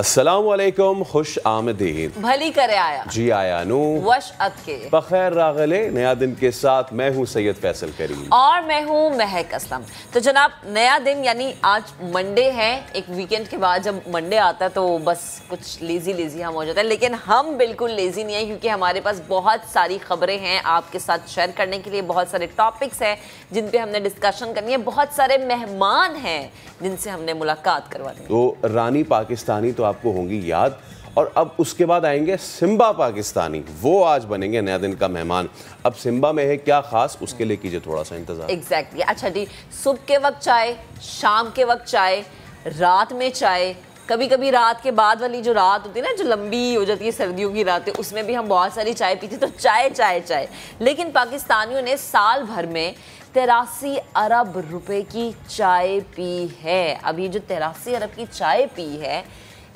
अस्सलामुअलैकुम, खुश आमदीद। भली करे आया जी आया नू वश अत के बखैर रागले। नया दिन के साथ मैं हूँ सैयद फैसल करीम और मैं हूँ महक असलम। तो जनाब, नया दिन यानी आज मंडे है। एक वीकेंड के बाद जब मंडे आता है तो बस कुछ लेजी हम हो जाते हैं, लेकिन हम बिल्कुल लेजी नहीं है क्योंकि हमारे पास बहुत सारी खबरें हैं आपके साथ शेयर करने के लिए। बहुत सारे टॉपिक्स हैं जिन पे हमने डिस्कशन करनी है। बहुत सारे मेहमान हैं जिनसे हमने मुलाकात करवानी है। तो रानी पाकिस्तानी तो आपको होंगी याद, और अब उसके बाद आएंगे सिम्बा पाकिस्तानी, वो आज बनेंगे नया दिन का मेहमान। अब सिम्बा में है क्या खास, उसके लिए कीजिए थोड़ा सा इंतजार। एग्जैक्टली। अच्छा जी, सुबह के वक्त चाय, शाम के वक्त चाय, रात में चाय, कभी कभी रात के बाद वाली जो रात होती है ना, जो लंबी हो जाती है सर्दियों की रातें, उसमें भी हम बहुत सारी चाय पीते। तो चाय चाय चाय। लेकिन पाकिस्तानियों ने साल भर में 83 अरब रुपए की चाय पी है। अब ये जो 83 अरब की चाय पी है,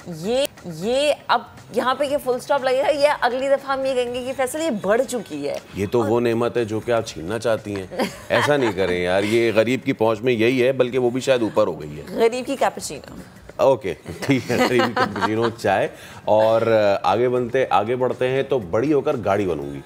ये अब यहाँ पे ये फुल स्टॉप लगेगा। ये अगली दफा हम ये कहेंगे कि फैसल ये बढ़ चुकी है। ये तो वो नेमत है जो कि आप छीनना चाहती हैं। ऐसा नहीं करें यार, ये गरीब की पहुंच में यही है, बल्कि वो भी शायद ऊपर हो गई है। गरीब की कैपुचिनो। ओके ठीक है, गरीब की कैपुचिनो चाय। और आगे बढ़ते हैं तो बड़ी होकर गाड़ी बनूंगी।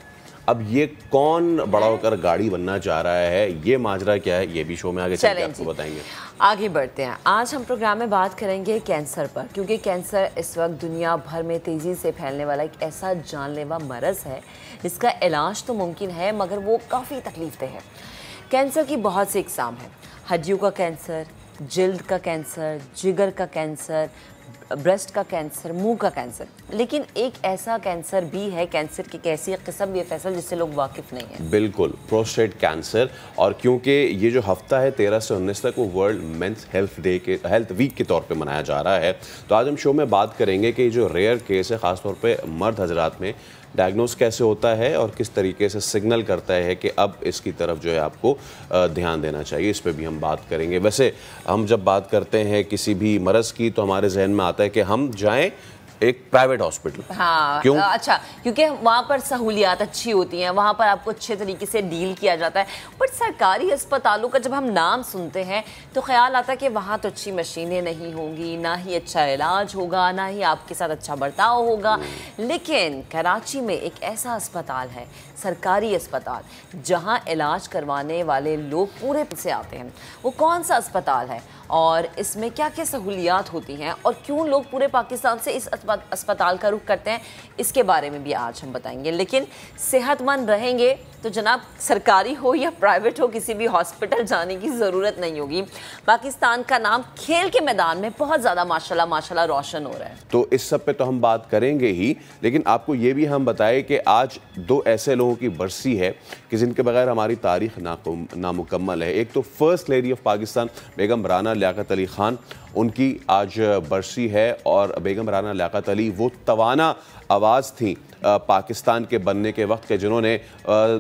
अब ये कौन बड़ा होकर गाड़ी बनना चाह रहा है, ये माजरा क्या है, ये भी शो में आगे चल के आपको बताएंगे। आगे बढ़ते हैं। आज हम प्रोग्राम में बात करेंगे कैंसर पर, क्योंकि कैंसर इस वक्त दुनिया भर में तेज़ी से फैलने वाला एक ऐसा जानलेवा मरज़ है जिसका इलाज तो मुमकिन है मगर वो काफ़ी तकलीफ देह है। कैंसर की बहुत सी इकसाम है। हड्डियों का कैंसर, जिल्द का कैंसर, जिगर का कैंसर, ब्रेस्ट का कैंसर, मुंह का कैंसर। लेकिन एक ऐसा कैंसर भी है, कैंसर की कैसी किस्म भी है फैसल, जिससे लोग वाकिफ नहीं है। बिल्कुल, प्रोस्टेट कैंसर। और क्योंकि ये जो हफ्ता है 13 से 19 तक, वो वर्ल्ड मेंस हेल्थ वीक के तौर पे मनाया जा रहा है। तो आज हम शो में बात करेंगे कि जो रेयर केस है, ख़ासतौर पे मर्द हजरात में, डायग्नोस कैसे होता है और किस तरीके से सिग्नल करता है कि अब इसकी तरफ जो है आपको ध्यान देना चाहिए। इस पे भी हम बात करेंगे। वैसे हम जब बात करते हैं किसी भी मरज़ की तो हमारे जहन में आता है कि हम जाएं एक प्राइवेट हॉस्पिटल। हाँ, क्यों? अच्छा, क्योंकि वहाँ पर सहूलियात अच्छी होती हैं, वहाँ पर आपको अच्छे तरीके से डील किया जाता है। बट सरकारी अस्पतालों का जब हम नाम सुनते हैं तो ख्याल आता है कि वहाँ तो अच्छी मशीनें नहीं होंगी, ना ही अच्छा इलाज होगा, ना ही आपके साथ अच्छा बर्ताव होगा। लेकिन कराची में एक ऐसा अस्पताल है, सरकारी अस्पताल, जहाँ इलाज करवाने वाले लोग पूरे से आते हैं। वो कौन सा अस्पताल है और इसमें क्या क्या सहूलियात होती हैं और क्यों लोग पूरे पाकिस्तान से इस अस्पताल का रुख करते हैं, इसके बारे में भी आज हम बताएंगे। लेकिन सेहतमंद रहेंगे तो जनाब, सरकारी हो या प्राइवेट हो, किसी भी हॉस्पिटल जाने की ज़रूरत नहीं होगी। पाकिस्तान का नाम खेल के मैदान में बहुत ज़्यादा माशाल्लाह रोशन हो रहा है। तो इस सब पे तो हम बात करेंगे ही, लेकिन आपको ये भी हम बताएं कि आज दो ऐसे लोगों की बरसी है कि जिनके बगैर हमारी तारीख नामुकम्मल है। एक तो फर्स्ट लेडी ऑफ पाकिस्तान बेगम राना लियाकत अली खान, उनकी आज बरसी है। और बेगम राना लियाकत अली वो तवाना आवाज़ थी पाकिस्तान के बनने के वक्त के, जिन्होंने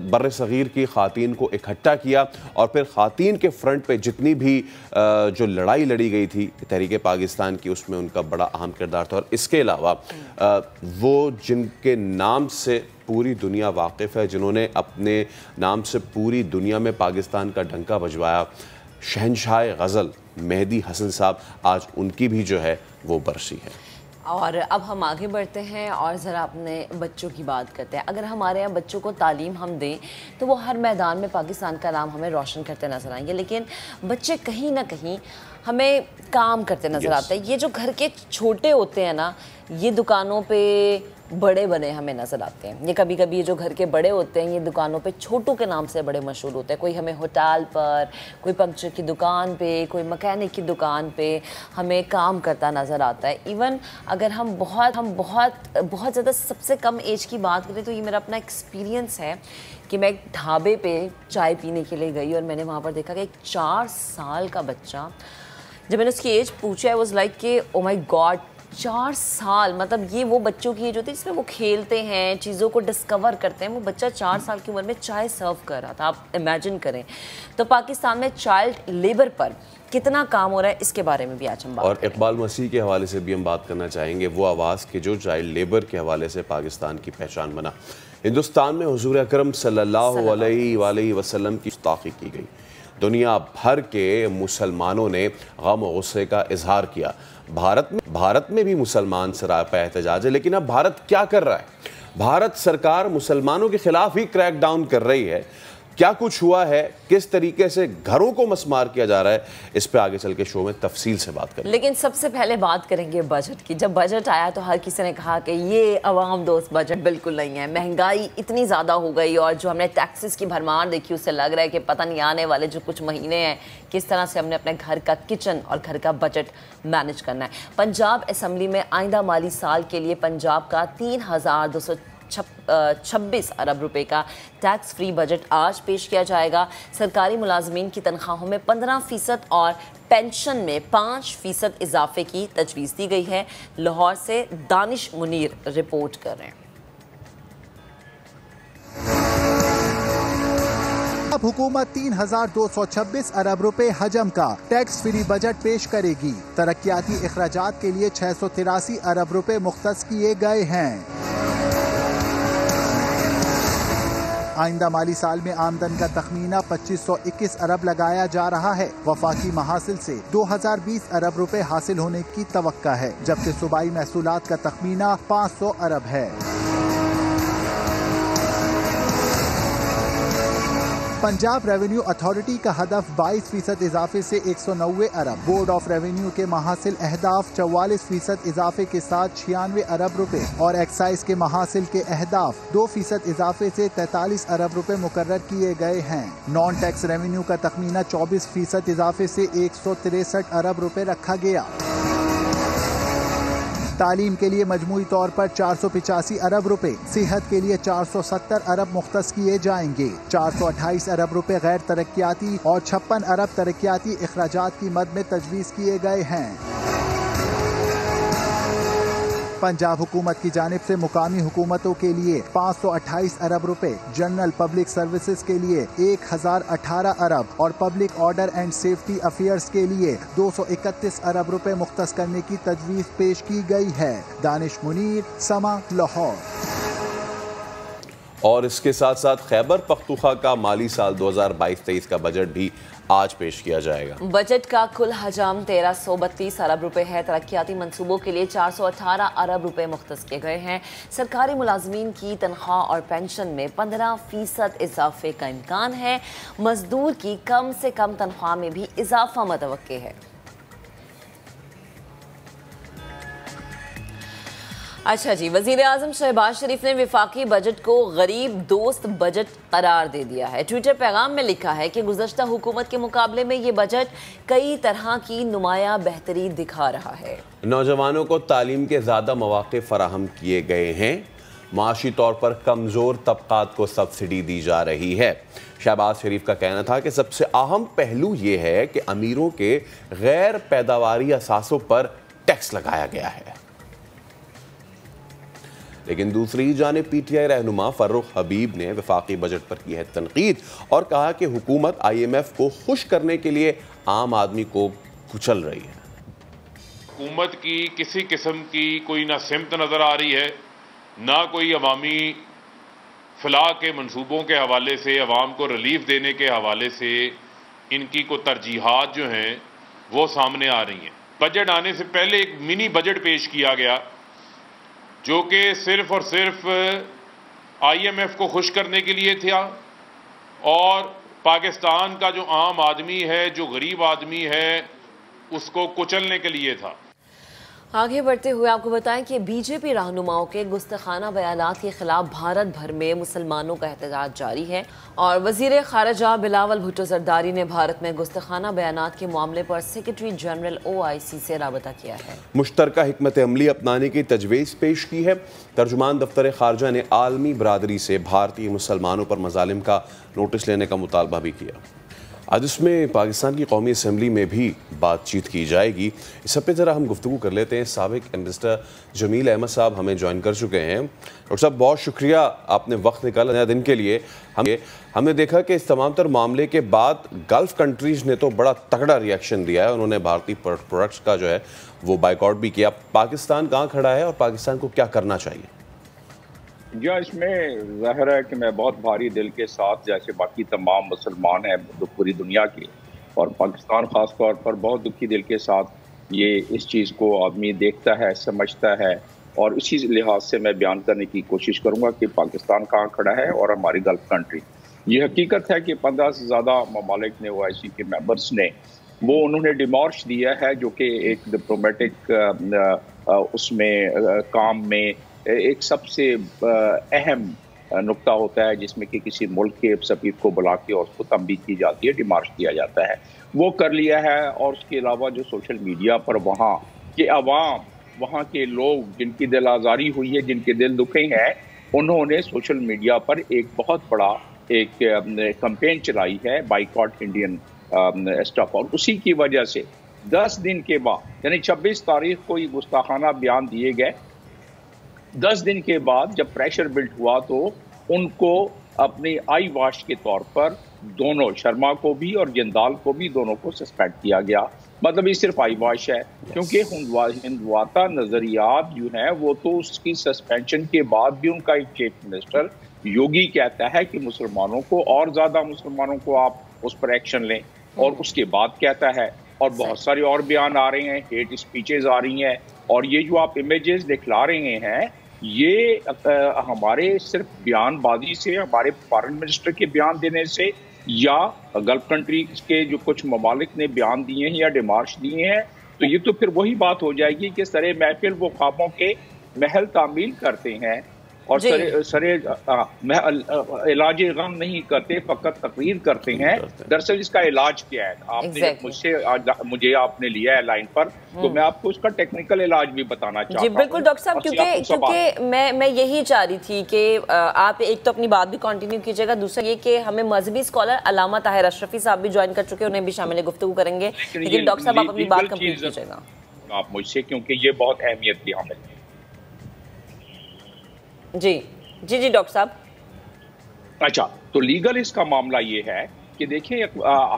बर्र सग़ीर की ख़ातीन को इकट्ठा किया और फिर ख़ातीन के फ्रंट पे जितनी भी जो लड़ाई लड़ी गई थी तहरीक पाकिस्तान की, उसमें उनका बड़ा अहम किरदार था। और इसके अलावा वो जिनके नाम से पूरी दुनिया वाकिफ़ है, जिन्होंने अपने नाम से पूरी दुनिया में पाकिस्तान का डंका बजवाया, शहनशाह गज़ल मेहदी हसन साहब, आज उनकी भी जो है वो बरसी है। और अब हम आगे बढ़ते हैं और ज़रा अपने बच्चों की बात करते हैं। अगर हमारे यहाँ बच्चों को तालीम हम दें तो वो हर मैदान में पाकिस्तान का नाम हमें रोशन करते नज़र आएंगे। लेकिन बच्चे कहीं ना कहीं हमें काम करते नज़र आते हैं। ये जो घर के छोटे होते हैं ना, ये दुकानों पे बड़े बने हमें नज़र आते हैं। ये कभी कभी ये जो घर के बड़े होते हैं, ये दुकानों पे छोटू के नाम से बड़े मशहूर होते हैं। कोई हमें होटल पर, कोई पंक्चर की दुकान पे, कोई मकैनिक की दुकान पे हमें काम करता नज़र आता है। इवन अगर हम बहुत ज़्यादा सबसे कम एज की बात करें तो ये मेरा अपना एक्सपीरियंस है कि मैं एक ढाबे पे चाय पीने के लिए गई और मैंने वहाँ पर देखा कि एक 4 साल का बच्चा, जब मैंने उसकी एज पूछा, आई वाज लाइक कि ओ माय गॉड, 4 साल, मतलब ये वो बच्चों की एज होती है जिसमें वो खेलते हैं, चीज़ों को डिस्कवर करते हैं। वो बच्चा 4 साल की उम्र में चाय सर्व कर रहा था, आप इमेजिन करें। तो पाकिस्तान में चाइल्ड लेबर पर कितना काम हो रहा है, इसके बारे में भी आज हम बात और इकबाल मसीह के हवाले से भी हम बात करना चाहेंगे, वो आवाज़ के जो चाइल्ड लेबर के हवाले से पाकिस्तान की पहचान बना। हिंदुस्तान में हुजूर अकरम सल्लल्लाहु अलैहि वसल्लम की गुस्ताखी की गई। दुनिया भर के मुसलमानों ने गम और गुस्से का इजहार किया। भारत में भी मुसलमान सरापा एहतजाज है, लेकिन अब भारत क्या कर रहा है? भारत सरकार मुसलमानों के खिलाफ ही क्रैक डाउन कर रही है। क्या कुछ हुआ है, किस तरीके से घरों को मस्मार किया जा रहा है, इस पे आगे चल के शो में तफसील से बात करेंगे। लेकिन सबसे पहले बात करेंगे बजट की। जब बजट आया तो हर किसी ने कहा कि ये अवाम दोस्त बजट बिल्कुल नहीं है, महंगाई इतनी ज़्यादा हो गई और जो हमने टैक्सेस की भरमार देखी उससे लग रहा है कि पता नहीं आने वाले जो कुछ महीने हैं किस तरह से हमने अपने घर का किचन और घर का बजट मैनेज करना है। पंजाब असम्बली में आइंदा माली साल के लिए पंजाब का 3,226 अरब रुपए का टैक्स फ्री बजट आज पेश किया जाएगा। सरकारी मुलाजमीन की तनख्वाहों में 15% और पेंशन में 5% इजाफे की तजवीज़ दी गई है। लाहौर से दानिश मुनीर रिपोर्ट कर रहे हैं। अब हुकूमत 3,226 अरब रुपए हजम का टैक्स फ्री बजट पेश करेगी। तरक्याती इखराजात के लिए 683 अरब रुपए मुख्तस किए गए हैं। आइंदा माली साल में आमदन का तखमीना 2521 अरब लगाया जा रहा है। वफाकी महासिल से 2020 अरब रुपए हासिल होने की तवक्का है, जबकि सूबाई महसूलात का तखमीना 500 अरब है। पंजाब रेवेन्यू अथॉरिटी का हदफ 22% इजाफे से 190 अरब। बोर्ड ऑफ रेवेन्यू के महासिल अहदाफ 44% इजाफे के साथ 96 अरब रुपए और एक्साइज के महासिल के अहदाफ 2% इजाफे से 43 अरब रुपए मुकर्रर किए गए हैं। नॉन टैक्स रेवेन्यू का तखमीना 24% इजाफे से 163 अरब रुपए रखा गया। तालीम के लिए मजमूई तौर पर 485 अरब रुपए, सेहत के लिए 470 अरब मुख्तस किए जाएंगे। 428 अरब रुपए गैर तरक्याती और 56 अरब तरक्याती इखराजात की मद में तजवीज़ किए गए हैं। पंजाब हुकूमत की जानिब से मुकामी हुकूमतों के लिए 528 अरब रुपए, जनरल पब्लिक सर्विसेज के लिए 1018 अरब और public order and safety affairs के लिए 231 अरब रुपए मुख्तस करने की तजवीज़ पेश की गई है। दानिश मुनीर, समा, लाहौर। और इसके साथ साथ खैबर पख्तूनख्वा का माली साल 2022-23 का बजट भी आज पेश किया जाएगा। बजट का कुल हजम 1332 अरब रुपए है। तरक्याती मंसूबों के लिए 418 अरब रुपए मुख्तस किए गए हैं। सरकारी मुलाजमीन की तनख्वाह और पेंशन में 15% इजाफे का इम्कान है। मजदूर की कम से कम तनख्वाह में भी इजाफा मुतवक्के है। अच्छा जी, वज़ीर आज़म शहबाज शरीफ ने वफाकी बजट को गरीब दोस्त बजट करार दे दिया है। ट्विटर पैगाम में लिखा है कि गुज़श्ता हुकूमत के मुकाबले में ये बजट कई तरह की नुमाया बेहतरी दिखा रहा है। नौजवानों को तालीम के ज़्यादा मौक़े फराहम किए गए हैं। माशी तौर पर कमज़ोर तबक़ात को सब्सिडी दी जा रही है। शहबाज शरीफ का कहना था कि सबसे अहम पहलू ये है कि अमीरों के गैर पैदावारी असासों पर टैक्स लगाया गया है। लेकिन दूसरी जानिब पीटीआई रहनुमा फर्रुख हबीब ने वफाकी बजट पर की है तनकीद और कहा कि हुकूमत IMF को खुश करने के लिए आम आदमी को कुचल रही है। हुकूमत की किसी किस्म की कोई ना सिमत नज़र आ रही है, ना कोई अवामी फलाह के मंसूबों के हवाले से, अवाम को रिलीफ देने के हवाले से इनकी को तरजीहात जो हैं वो सामने आ रही हैं। बजट आने से पहले एक मिनी बजट पेश किया गया जो कि सिर्फ और सिर्फ IMF को खुश करने के लिए था और पाकिस्तान का जो आम आदमी है, जो गरीब आदमी है, उसको कुचलने के लिए था। आगे बढ़ते हुए आपको बताएं कि बीजेपी रहनुमाओं के गुस्ताखाना बयानात के खिलाफ भारत भर में मुसलमानों का एहतजाज जारी है और वजीर खारजा बिलावल भुट्टो जरदारी ने भारत में गुस्ताखाना बयानात के मामले पर सेक्रेटरी जनरल OIC से राबता किया है। मुश्तरका हिकमत अमली अपनाने की तजवीज़ पेश की है। तर्जुमान दफ्तर खारजा ने आलमी बरादरी से भारतीय मुसलमानों पर मजालिम का नोटिस लेने का मुतालबा भी किया। आज इसमें पाकिस्तान की कौमी असम्बली में भी बातचीत की जाएगी। इस हफ्ते ज़रा हम गुफ्तगू कर लेते हैं। साबिक एम्बेसडर जमील अहमद साहब हमें ज्वाइन कर चुके हैं। डॉक्टर साहब, बहुत शुक्रिया, आपने वक्त निकाला नया दिन के लिए। हमने देखा कि इस तमाम तर मामले के बाद गल्फ़ कंट्रीज़ ने तो बड़ा तगड़ा रिएक्शन दिया है। उन्होंने भारतीय प्रोडक्ट्स का जो है वो बाइकआउट भी किया। पाकिस्तान कहाँ खड़ा है और पाकिस्तान को क्या करना चाहिए? जी, इसमें ज़ाहिर है कि मैं बहुत भारी दिल के साथ, जैसे बाकी तमाम मुसलमान हैं पूरी दुनिया के और पाकिस्तान ख़ास तौर पर, बहुत दुखी दिल के साथ ये इस चीज़ को आदमी देखता है, समझता है और इसी लिहाज से मैं बयान करने की कोशिश करूँगा कि पाकिस्तान कहाँ खड़ा है और हमारी गल्फ कंट्री। ये हकीकत है कि 15 से ज़्यादा ममालिक ने, OIC के मेंबर्स ने, वो उन्होंने डिमार्च दिया है, जो कि एक डिप्लोमेटिक उसमें काम में एक सबसे अहम नुक्ता होता है, जिसमें कि किसी मुल्क के सफीर को बुला के और उसको तंबीह की जाती है, डिमार्च किया जाता है। वो कर लिया है। और उसके अलावा जो सोशल मीडिया पर वहाँ के अवाम, वहाँ के लोग जिनकी दिल आज़ारी हुई है, जिनके दिल दुखे हैं, उन्होंने सोशल मीडिया पर एक बहुत बड़ा एक कैंपेन चलाई है, बाइकॉट इंडियन स्टफ। और उसी की वजह से 10 दिन के बाद, यानी 26 तारीख को ये गुस्ताखाना बयान दिए गए, 10 दिन के बाद जब प्रेशर बिल्ड हुआ तो उनको अपनी आई वॉश के तौर पर दोनों, शर्मा को भी और जिंदाल को भी, दोनों को सस्पेंड किया गया। मतलब ये सिर्फ आई वॉश है, क्योंकि हिंदवाता नजरियात जो है वो तो उसकी सस्पेंशन के बाद भी उनका एक चीफ मिनिस्टर योगी कहता है कि मुसलमानों को और ज्यादा, मुसलमानों को आप उस पर एक्शन लें, और उसके बाद कहता है, और बहुत सारे और बयान आ रहे हैं, हेट स्पीचेस आ रही हैं, और ये जो आप इमेजेस दिखला रहे हैं, ये हमारे सिर्फ बयानबाजी से, हमारे फॉरेन मिनिस्टर के बयान देने से, या गल्फ कंट्री के जो कुछ ममालिक ने बयान दिए हैं या डिमार्च दिए हैं, तो ये तो फिर वही बात हो जाएगी कि सरे महफिल वो ख्वाबों के महल तामील करते हैं और सरे इलाज गम नहीं करते, फकत तकरीर करते हैं। दरअसल इसका इलाज क्या है? आपने मुझे आपने लिया है लाइन पर, तो मैं आपको उसका टेक्निकल इलाज भी बताना चाहता हूं। जी बिल्कुल डॉक्टर साहब, क्योंकि मैं यही चाह रही थी कि आप एक तो अपनी बात भी कंटिन्यू कीजिएगा, दूसरा ये कि हमें मजहबी स्कॉलर अल्लामा ताहिर अशरफी साहब भी ज्वाइन कर चुके हैं, उन्हें भी शामिल गुफ्तगू करेंगे, लेकिन डॉक्टर साहब आप अपनी बात कंप्लीट कीजिएगा आप मुझसे, क्योंकि ये बहुत अहमियत की हामिल है। जी जी जी डॉक्टर साहब। अच्छा, तो लीगल इसका मामला ये है कि देखिए,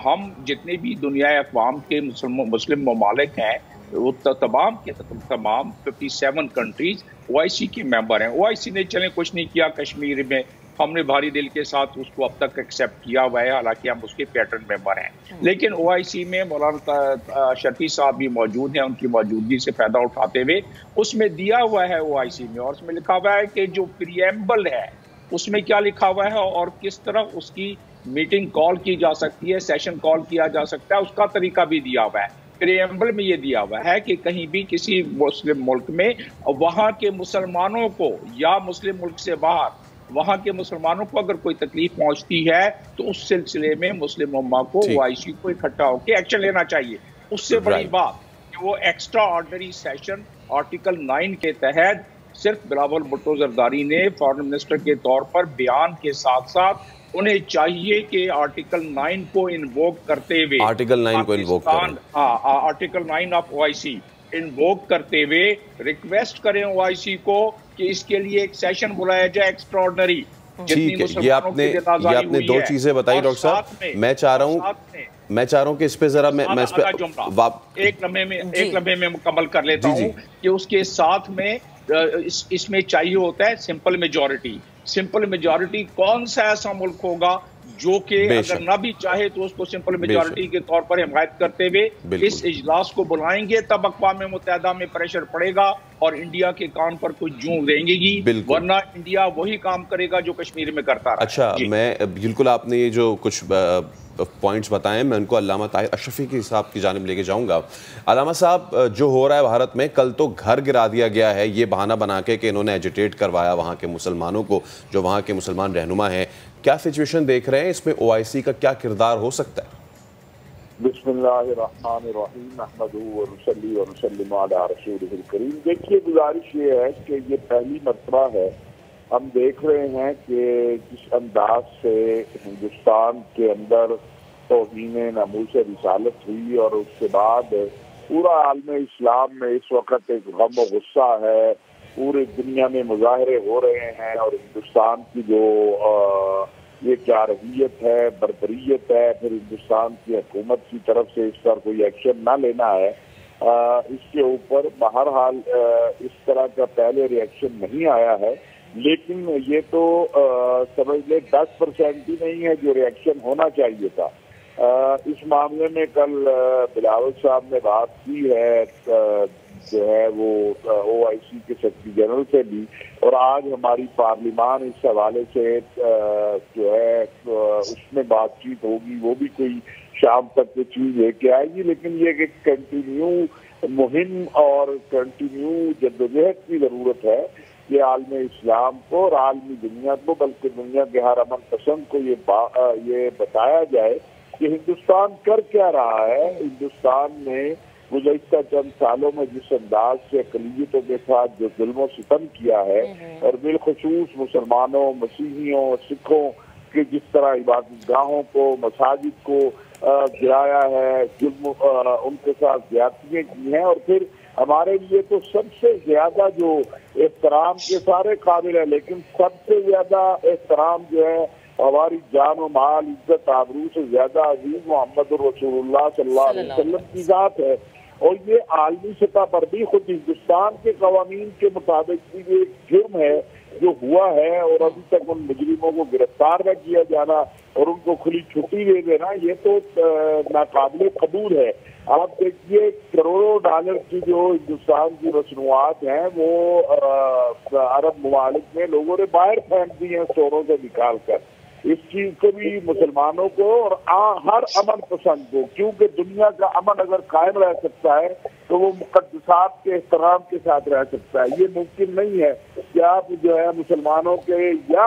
हम जितने भी दुनिया अक़वाम के मुस्लिम ममालिक हैं, वो तमाम के तमाम 57 कंट्रीज OIC के मेंबर हैं। OIC ने चले कुछ नहीं किया कश्मीर में, हमने भारी दिल के साथ उसको अब तक एक्सेप्ट किया हुआ है, हालांकि हम उसके पैटर्न मेंबर हैं। लेकिन OIC में मौलाना शफी साहब भी मौजूद हैं, उनकी मौजूदगी से फायदा उठाते हुए उसमें दिया हुआ है OIC में, और उसमें लिखा हुआ है कि जो प्रीएम्बल है उसमें क्या लिखा हुआ है और किस तरह उसकी मीटिंग कॉल की जा सकती है, सेशन कॉल किया जा सकता है, उसका तरीका भी दिया हुआ है। प्रीएम्बल में ये दिया हुआ है कि कहीं भी किसी मुस्लिम मुल्क में वहाँ के मुसलमानों को, या मुस्लिम मुल्क से बाहर वहाँ के मुसलमानों को अगर कोई तकलीफ पहुँचती है, तो उस सिलसिले में मुस्लिम उम्मा को, OIC को इकट्ठा होकर एक्शन लेना चाहिए। उससे बड़ी बात कि वो एक्स्ट्रा ऑर्डिनरी सेशन आर्टिकल 9 के तहत सिर्फ बिलावल भुट्टो जरदारी ने फॉरेन मिनिस्टर के तौर पर बयान के साथ साथ उन्हें चाहिए कि आर्टिकल 9 को इन्वोक करते हुए, आर्टिकल 9 को इन्वोक करें, आर्टिकल 9 ऑफ OIC इन्वोक करते हुए रिक्वेस्ट करें OIC को कि इसके लिए एक सेशन बुलाया जाए एक्स्ट्राऑर्डिनरी। ठीक है, ये आपने दो चीजें बताई डॉक्टर साहब। मैं चाह रहा हूं कि इस पे जरा मैं इस पे एक लम्हे में मुकम्मल कर लेता हूं कि उसके साथ में इसमें चाहिए होता है सिंपल मेजॉरिटी। सिंपल मेजॉरिटी कौन सा ऐसा मुल्क होगा जो कि अगर ना भी चाहे तो उसको सिंपल मेजॉरिटी के तौर पर हिमायत करते हुए इस इजलास को बुलाएंगे, तब अक़वाम मुत्तहिदा में प्रेशर पड़ेगा और इंडिया के कान पर कुछ जूं रहेंगी, वरना इंडिया वही काम करेगा जो कश्मीर में करता रहा। अच्छा, मैं बिल्कुल, आपने ये जो कुछ पॉइंट्स बताएं, मैं उनको अल्लामा ताहिर अशरफी के साहब की जानिब लेके जाऊंगा। अल्लामा साहब, जो हो रहा है भारत में, कल तो घर गिरा दिया गया है ये बहाना बना के कि इन्होंने एजिटेट करवाया वहाँ के मुसलमानों को, जो वहाँ के मुसलमान रहनुमा हैं। क्या सिचुएशन देख रहे हैं, इसमें OIC का क्या किरदार हो सकता है? बिस्मिल्लाहिर्रहमानिर्रहीम, अहमदुहु व नुसल्ली व नुसल्लिमु अला रसूलिहिल करीम। देखिए, गुजारिश ये है कि ये पहली मरतबा है हम देख रहे हैं कि जिस अंदाज से हिंदुस्तान के अंदर तौहीन नमूस रिसालत हुई, और उसके बाद पूरा आलम इस्लाम में इस वक्त एक गम व गुस्सा है, पूरी दुनिया में मुजाहरे हो रहे हैं, और हिंदुस्तान की जो ये क्या रवैयत है, बर्बरियत है, फिर हिंदुस्तान की हुकूमत की तरफ से इस पर कोई एक्शन ना लेना है, इसके ऊपर बहरहाल इस तरह का पहले रिएक्शन नहीं आया है। लेकिन ये तो समझ ले 10% ही नहीं है जो रिएक्शन होना चाहिए था। इस मामले में कल बिलावल साहब ने बात की है जो है वो OIC के सेक्रेटरी जनरल से भी, और आज हमारी पार्लियामान इस हवाले से जो है उसमें बातचीत होगी, वो भी कोई शाम तक ये चीज लेके आएगी। लेकिन ये एक कंटिन्यू मुहिम और कंटिन्यू जद्दोजहद की जरूरत है कि आलम इस्लाम को और आलमी दुनिया को, बल्कि दुनिया के हर अमन पसंद को ये बताया जाए कि हिंदुस्तान कर क्या रहा है। हिंदुस्तान ने गुज़श्ता चंद सालों में जिस अंदाज से अक़लियतों के साथ जो जुल्म सितम किया है, और बिलखुसूस मुसलमानों, मसीहियों, सिखों के जिस तरह इबादतगाहों को, मसाजिद को गिराया है, जुल्म उनके साथ ज्यादतियां की हैं। और फिर हमारे लिए तो सबसे ज्यादा जो एहतराम के सारे काबिल है, लेकिन सबसे ज्यादा एहतराम जो है हमारी जान और माल, इज्जत, आबरू से ज्यादा अजीज मोहम्मद रसूलुल्लाह सल्लल्लाहु अलैहि वसल्लम की जात है। और ये आलमी सतह पर भी खुद हिंदुस्तान के कवानीन के मुताबिक भी ये एक जुर्म है जो हुआ है, और अभी तक उन मुजरिमों को गिरफ्तार न किया जाना और उनको खुली छुट्टी दे देना, ये तो नाकाबिल कबूल है। आप देखिए करोड़ों डॉलर की जो हिंदुस्तान की मसनूआत हैं वो अरब ममालिक में लोगों ने बाहर फेंक दी हैं स्टोरों से निकाल कर। इस चीज को भी मुसलमानों को और हर अमन पसंद को, क्योंकि दुनिया का अमन अगर कायम रह सकता है तो वो मुकद्दसात के एहतराम के साथ रह सकता है। ये मुमकिन नहीं है कि आप जो है मुसलमानों के या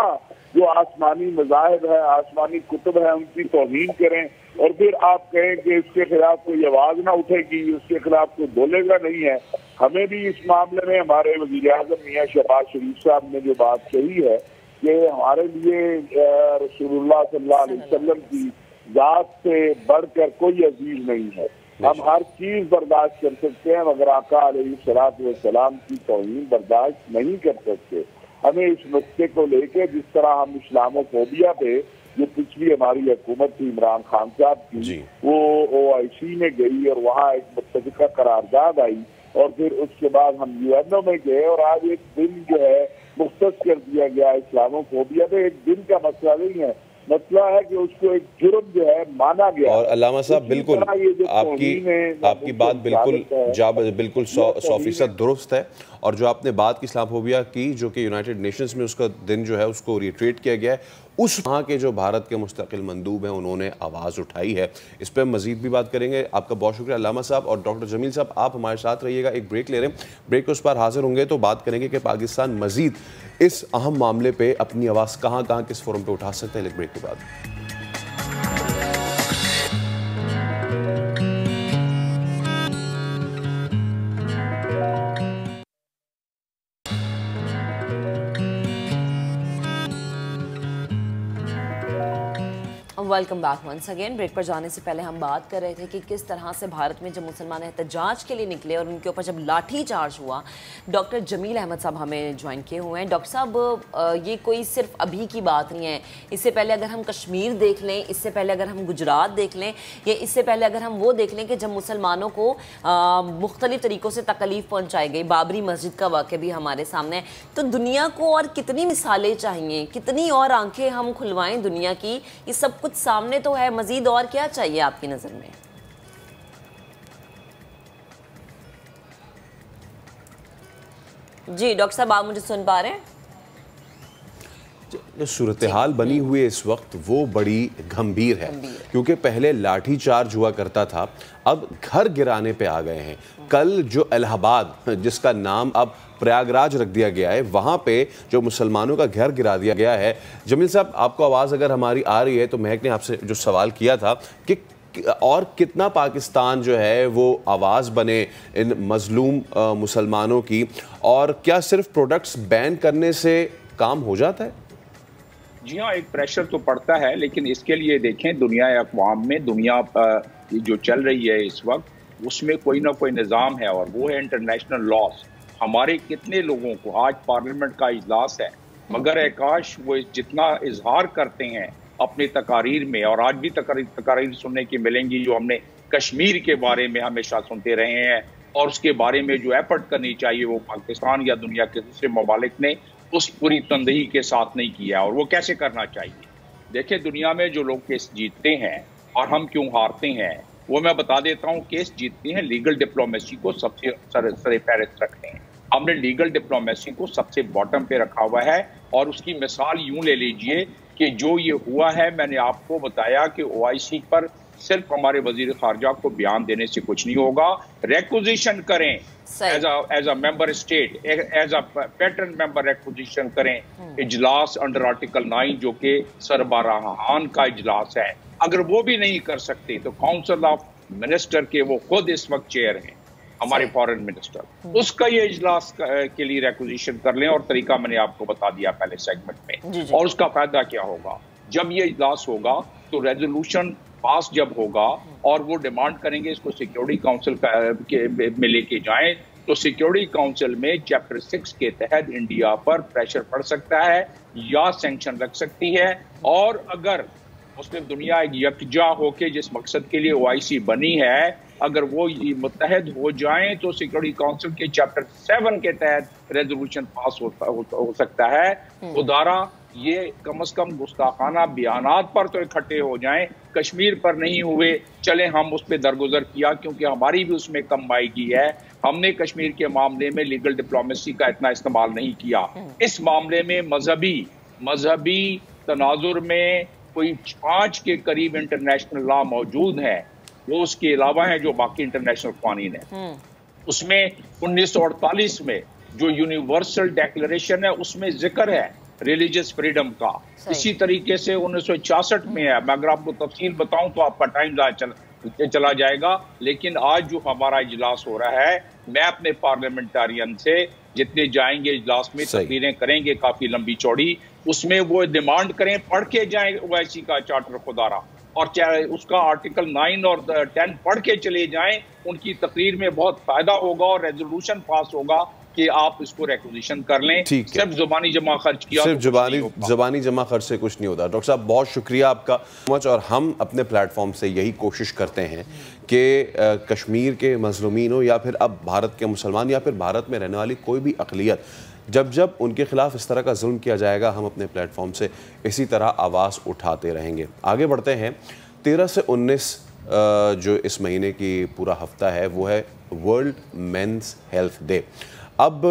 जो आसमानी मज़ाहिब है, आसमानी कुतुब है, उनकी तौहीन करें और फिर आप कहें कि उसके खिलाफ कोई आवाज ना उठेगी, उसके खिलाफ कोई बोलेगा नहीं है। हमें भी इस मामले में हमारे वज़ीर आज़म मियां शहबाज शरीफ साहब ने जो बात कही है कि हमारे लिए रसूलुल्लाह सल्लल्लाहु अलैहि वसल्लम की जात से बढ़कर कोई अजीज नहीं है। हम हर चीज बर्दाश्त कर सकते हैं मगर आका अलैहिस्सलातु वस्सलाम की तौहीन बर्दाश्त नहीं कर सकते। हमें इस नुस्खे को लेके जिस तरह हम इस्लामोफोबिया पे जो पिछली हमारी हुकूमत थी इमरान खान साहब की, वो OIC में गई और वहाँ एक मुत्तफ़िका करारदाद आई और फिर उसके बाद हम UNO में गए और आज एक दिन जो है मुख्तस कर दिया गया। इस्लामोफोबिया में एक दिन का मसला नहीं है, मसला है कि उसको एक जुर्म जो है माना गया। और अल्लामा साहब बिल्कुल आपकी बात बिल्कुल 100% दुरुस्त है। और जो आपने बात की इस्लामोफोबिया की, जो कि यूनाइटेड नेशंस में उसका दिन जो है उसको रिट्रीट किया गया है, उस वहाँ के जो भारत के मुस्तकिल मंदूब हैं उन्होंने आवाज़ उठाई है। इस पर हम मज़ीद भी बात करेंगे। आपका बहुत शुक्रिया अल्लामा साहब। और डॉक्टर जमील साहब आप हमारे साथ रहिएगा, एक ब्रेक ले रहे हैं, ब्रेक के उस पर हाजिर होंगे तो बात करेंगे कि पाकिस्तान मज़ीद इस अहम मामले पर अपनी आवाज़ कहाँ कहाँ किस फोरम पर उठा सकते हैं। ब्रेक के बाद welcome back once again. Break पर जाने से पहले हम बात कर रहे थे कि किस तरह से भारत में जब मुसलमान एहतजाज के लिए निकले और उनके ऊपर जब लाठी चार्ज हुआ, डॉक्टर जमील अहमद साहब हमें ज्वाइन किए हुए हैं। डॉक्टर साहब, ये कोई सिर्फ अभी की बात नहीं है। इससे पहले अगर हम कश्मीर देख लें, इससे पहले अगर हम गुजरात देख लें, या इससे पहले अगर हम वो देख लें कि जब मुसलमानों को मुख्तलिफ तरीक़ों से तकलीफ़ पहुँचाई गई, बाबरी मस्जिद का वाक़या भी हमारे सामने है। तो दुनिया को और कितनी मिसालें चाहिए, कितनी और आंखें हम खुलवाएँ दुनिया की? ये सब कुछ सामने तो है, मजीद और क्या चाहिए आपकी नजर में? जी डॉक्टर साहब, आप मुझे सुन पा रहे हैं? जो सूरत हाल बनी हुई है इस वक्त वो बड़ी गंभीर है, क्योंकि पहले लाठी चार्ज हुआ करता था, अब घर गिराने पे आ गए हैं। कल जो इलाहाबाद, जिसका नाम अब प्रयागराज रख दिया गया है, वहाँ पे जो मुसलमानों का घर गिरा दिया गया है। जमील साहब, आपको आवाज़ अगर हमारी आ रही है तो महक ने आपसे जो सवाल किया था कि और कितना पाकिस्तान जो है वो आवाज़ बने इन मजलूम मुसलमानों की, और क्या सिर्फ प्रोडक्ट्स बैन करने से काम हो जाता है? जी हाँ, एक प्रेशर तो पड़ता है, लेकिन इसके लिए देखें दुनिया अक़वाम में दुनिया जो चल रही है इस वक्त, उसमें कोई ना कोई निज़ाम है और वो है इंटरनेशनल लॉस। हमारे कितने लोगों को आज पार्लियामेंट का इजलास है, मगर काश वो जितना इजहार करते हैं अपनी तकारीर में, और आज भी तकारीर सुनने की मिलेंगी जो हमने कश्मीर के बारे में हमेशा सुनते रहे हैं, और उसके बारे में जो एफर्ट करनी चाहिए वो पाकिस्तान या दुनिया के दूसरे ममालिक ने उस पूरी तंदही के साथ नहीं किया और वो कैसे करना चाहिए। देखिए, दुनिया में जो लोग केस जीतते हैं और हम क्यों हारते हैं वो मैं बता देता हूँ। केस जीतते हैं लीगल डिप्लोमेसी को सबसे सरे फहरिस्त रखते हैं। हमने लीगल डिप्लोमेसी को सबसे बॉटम पे रखा हुआ है और उसकी मिसाल यूं ले लीजिए कि जो ये हुआ है, मैंने आपको बताया कि OIC पर सिर्फ हमारे वजीर खारजा को बयान देने से कुछ नहीं होगा। रेक्विजिशन करें as a member state, as a pattern member requisition करें। इजलास अंडर आर्टिकल 9 जो कि सरबराहान का इजलास है, अगर वो भी नहीं कर सकते तो काउंसिल ऑफ मिनिस्टर के वो खुद इस वक्त चेयर हैं, हमारे फॉरेन मिनिस्टर, उसका ये इजलास के लिए रेक्विजिशन कर लें। और तरीका मैंने आपको बता दिया पहले सेगमेंट में। और उसका फायदा क्या होगा, जब ये इजलास होगा तो रेजोल्यूशन पास जब होगा और वो डिमांड करेंगे इसको सिक्योरिटी काउंसिल में लेके जाएं, तो सिक्योरिटी काउंसिल में चैप्टर 6 के तहत इंडिया पर प्रेशर पड़ सकता है या सैंक्शन लग सकती है। और अगर मुस्लिम दुनिया एक यकजा होके जिस मकसद के लिए OIC बनी है, अगर वो मुत्तहद हो जाएं तो सिक्योरिटी काउंसिल के चैप्टर 7 के तहत रेजोल्यूशन पास हो सकता है। खुदारा ये कम से कम गुस्ताखाना बयानात पर तो इकट्ठे हो जाएं, कश्मीर पर नहीं हुए। चले हम उस पर दरगुजर किया क्योंकि हमारी भी उसमें कम मायगी है। हमने कश्मीर के मामले में लीगल डिप्लोमेसी का इतना इस्तेमाल नहीं किया। इस मामले में मजहबी तनाजुर में कोई 5 के करीब इंटरनेशनल लॉ मौजूद है, वो उसके अलावा है जो बाकी इंटरनेशनल कानून है। उसमें 1948 में जो यूनिवर्सल डिक्लेरेशन है उसमें जिक्र है रिलीजियस फ्रीडम का। इसी तरीके से 1966 में है। मैं अगर आपको तफसील बताऊं तो आपका टाइम चला जाएगा। लेकिन आज जो हमारा इजलास हो रहा है, मैं अपने पार्लियामेंटारियन से जितने जाएंगे इजलास में तकरीरें करेंगे काफी लंबी चौड़ी, उसमें वो डिमांड करें, पढ़ के जाएं OIC का चार्टर खुदारा, और चाहे उसका आर्टिकल 9 और 10 पढ़ के चले जाएं। उनकी तकरीर में बहुत फायदा होगा और रेजोल्यूशन पास होगा कि आप इसको रेक्विजिशन कर लें। सिर्फ जुबानी जमा खर्च किया, सिर्फ जुबानी जमा खर्च से कुछ नहीं होता। डॉक्टर साहब बहुत शुक्रिया आपका मच। और हम अपने प्लेटफॉर्म से यही कोशिश करते हैं कि कश्मीर के मजलूमीन हो या फिर अब भारत के मुसलमान या फिर भारत में रहने वाली कोई भी अक़लियत, जब उनके खिलाफ इस तरह का जुल्म किया जाएगा, हम अपने प्लेटफॉर्म से इसी तरह आवाज़ उठाते रहेंगे। आगे बढ़ते हैं। 13 से 19 जो इस महीने की पूरा हफ्ता है वो है वर्ल्ड मेंस हेल्थ डे। अब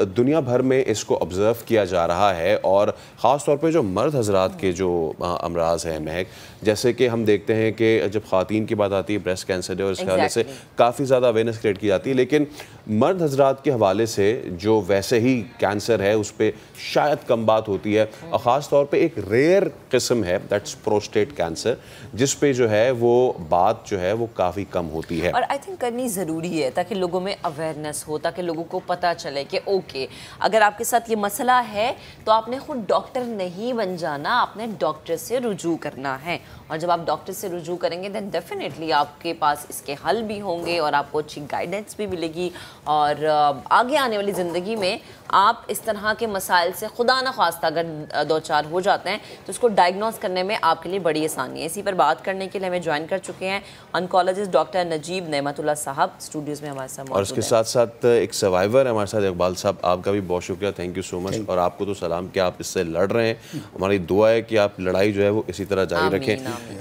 दुनिया भर में इसको ऑब्ज़र्व किया जा रहा है और ख़ास तौर पे जो मर्द हजरात के जो अमराज हैं महक, जैसे कि हम देखते हैं कि जब ख़वातीन की बात आती है ब्रेस्ट कैंसर डे और इसके हवाले से काफ़ी ज़्यादा अवेयरनेस क्रिएट की जाती है, लेकिन मर्द हजरात के हवाले से जो वैसे ही कैंसर है उस पर शायद कम बात होती है। और ख़ास तौर पे एक रेयर किस्म है दैट्स प्रोस्टेट कैंसर, जिस पे जो है वो बात जो है वो काफ़ी कम होती है। और आई थिंक करनी ज़रूरी है ताकि लोगों में अवेयरनेस हो, ताकि लोगों को पता चले कि ओके, अगर आपके साथ ये मसला है तो आपने खुद डॉक्टर नहीं बन जाना, आपने डॉक्टर से रुजू करना है। और जब आप डॉक्टर से रुजू करेंगे दैन डेफिनेटली आपके पास इसके हल भी होंगे और आपको अच्छी गाइडेंस भी मिलेगी। और आगे आने वाली ज़िंदगी में आप इस तरह के मसाइल से खुदा न ख्वास्ता अगर दो चार हो जाते हैं तो उसको डायग्नोस करने में आपके लिए बड़ी आसानी है। इसी पर बात करने के लिए हमें ज्वाइन कर चुके हैं ऑन्कोलॉजिस्ट डॉक्टर नजीब नेमतुल्लाह साहब, स्टूडियोज़ में हमारे साथ मौजूद हैं। और इसके साथ साथ एक सर्वाइवर है हमारे साथ इकबाल साहब, आपका भी बहुत शुक्रिया, थैंक यू सो मच। और आपको तो सलाम कि आप इससे लड़ रहे हैं, हमारी दुआ है कि आप लड़ाई जो है वो इसी तरह जारी रखें।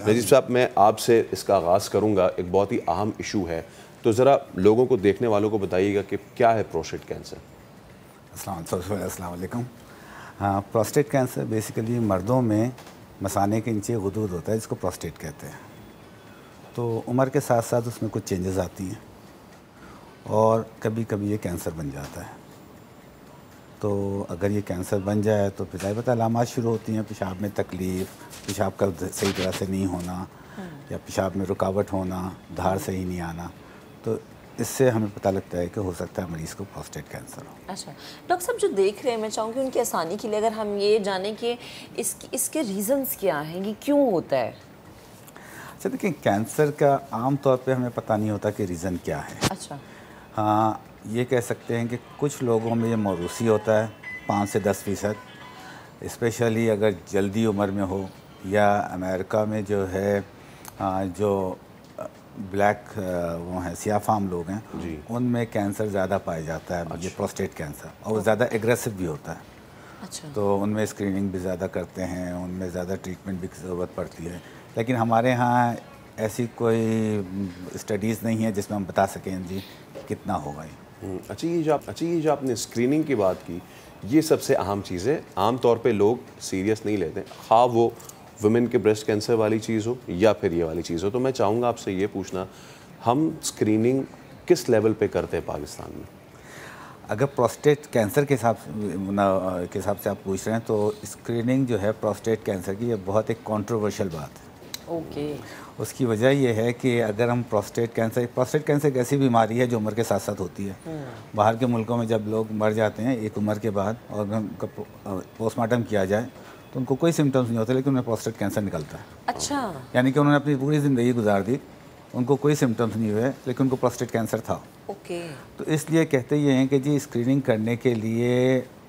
नजीब साहब, मैं आपसे इसका आगाज़ करूँगा, एक बहुत ही अहम इशू है, तो ज़रा लोगों को, देखने वालों को बताइएगा कि क्या है प्रोस्टेट कैंसर। अस्सलाम वालेकुम। हाँ, प्रोस्टेट कैंसर बेसिकली मर्दों में मसाने के नीचे गुदूद होता है जिसको प्रोस्टेट कहते हैं। तो उम्र के साथ साथ उसमें कुछ चेंजेस आती हैं और कभी कभी ये कैंसर बन जाता है। तो अगर ये कैंसर बन जाए तो फिर पता अलामात शुरू होती हैं, पेशाब में तकलीफ़, पेशाब का सही तरह से नहीं होना या पेशाब में रुकावट होना, धार सही नहीं आना। तो इससे हमें पता लगता है कि हो सकता है मरीज़ को प्रोस्टेट कैंसर हो। अच्छा डॉक्टर साहब, जो देख रहे हैं, मैं चाहूँगी उनकी आसानी के लिए अगर हम ये जानें कि इसके रीज़न्स क्या हैं, कि क्यों होता है। अच्छा देखिए, कैंसर का आम तौर पे हमें पता नहीं होता कि रीज़न क्या है। अच्छा, हाँ, ये कह सकते हैं कि कुछ लोगों में ये मौरूसी होता है 5 से 10%, स्पेशली अगर जल्दी उम्र में हो, या अमेरिका में जो है जो ब्लैक वो हैं सियाह फाम लोग हैं, उनमें कैंसर ज़्यादा पाया जाता है। अच्छा। ये प्रोस्टेट कैंसर, और वो ज़्यादा एग्रेसिव भी होता है। अच्छा। तो उनमें स्क्रीनिंग भी ज़्यादा करते हैं, उनमें ज़्यादा ट्रीटमेंट भी ज़रूरत पड़ती है। लेकिन हमारे यहाँ ऐसी कोई स्टडीज़ नहीं है जिसमें हम बता सकें जी कितना होगा ये। अच्छा, ये जो आपने स्क्रीनिंग की बात की, ये सबसे अहम चीज़ है। आम तौर पे लोग सीरियस नहीं लेते, हाँ वो वुमेन के ब्रेस्ट कैंसर वाली चीज़ हो या फिर ये वाली चीज़ हो। तो मैं चाहूँगा आपसे ये पूछना, हम स्क्रीनिंग किस लेवल पे करते हैं पाकिस्तान में? अगर प्रोस्टेट कैंसर के हिसाब से आप पूछ रहे हैं तो स्क्रीनिंग जो है प्रोस्टेट कैंसर की, ये बहुत एक कंट्रोवर्शियल बात है। ओके। उसकी वजह ये है कि अगर हम प्रोस्टेट कैंसर एक ऐसी बीमारी है जो उम्र के साथ साथ होती है। बाहर के मुल्कों में जब लोग मर जाते हैं एक उम्र के बाद और उनका पोस्टमार्टम किया जाए तो उनको कोई सिम्टम्स नहीं होते, लेकिन उन्हें प्रोस्टेट कैंसर निकलता है। अच्छा। यानी कि उन्होंने अपनी पूरी ज़िंदगी गुजार दी, उनको कोई सिम्टम्स नहीं हुए, लेकिन उनको प्रोस्टेट कैंसर था। ओके। तो इसलिए कहते ये हैं कि जी स्क्रीनिंग करने के लिए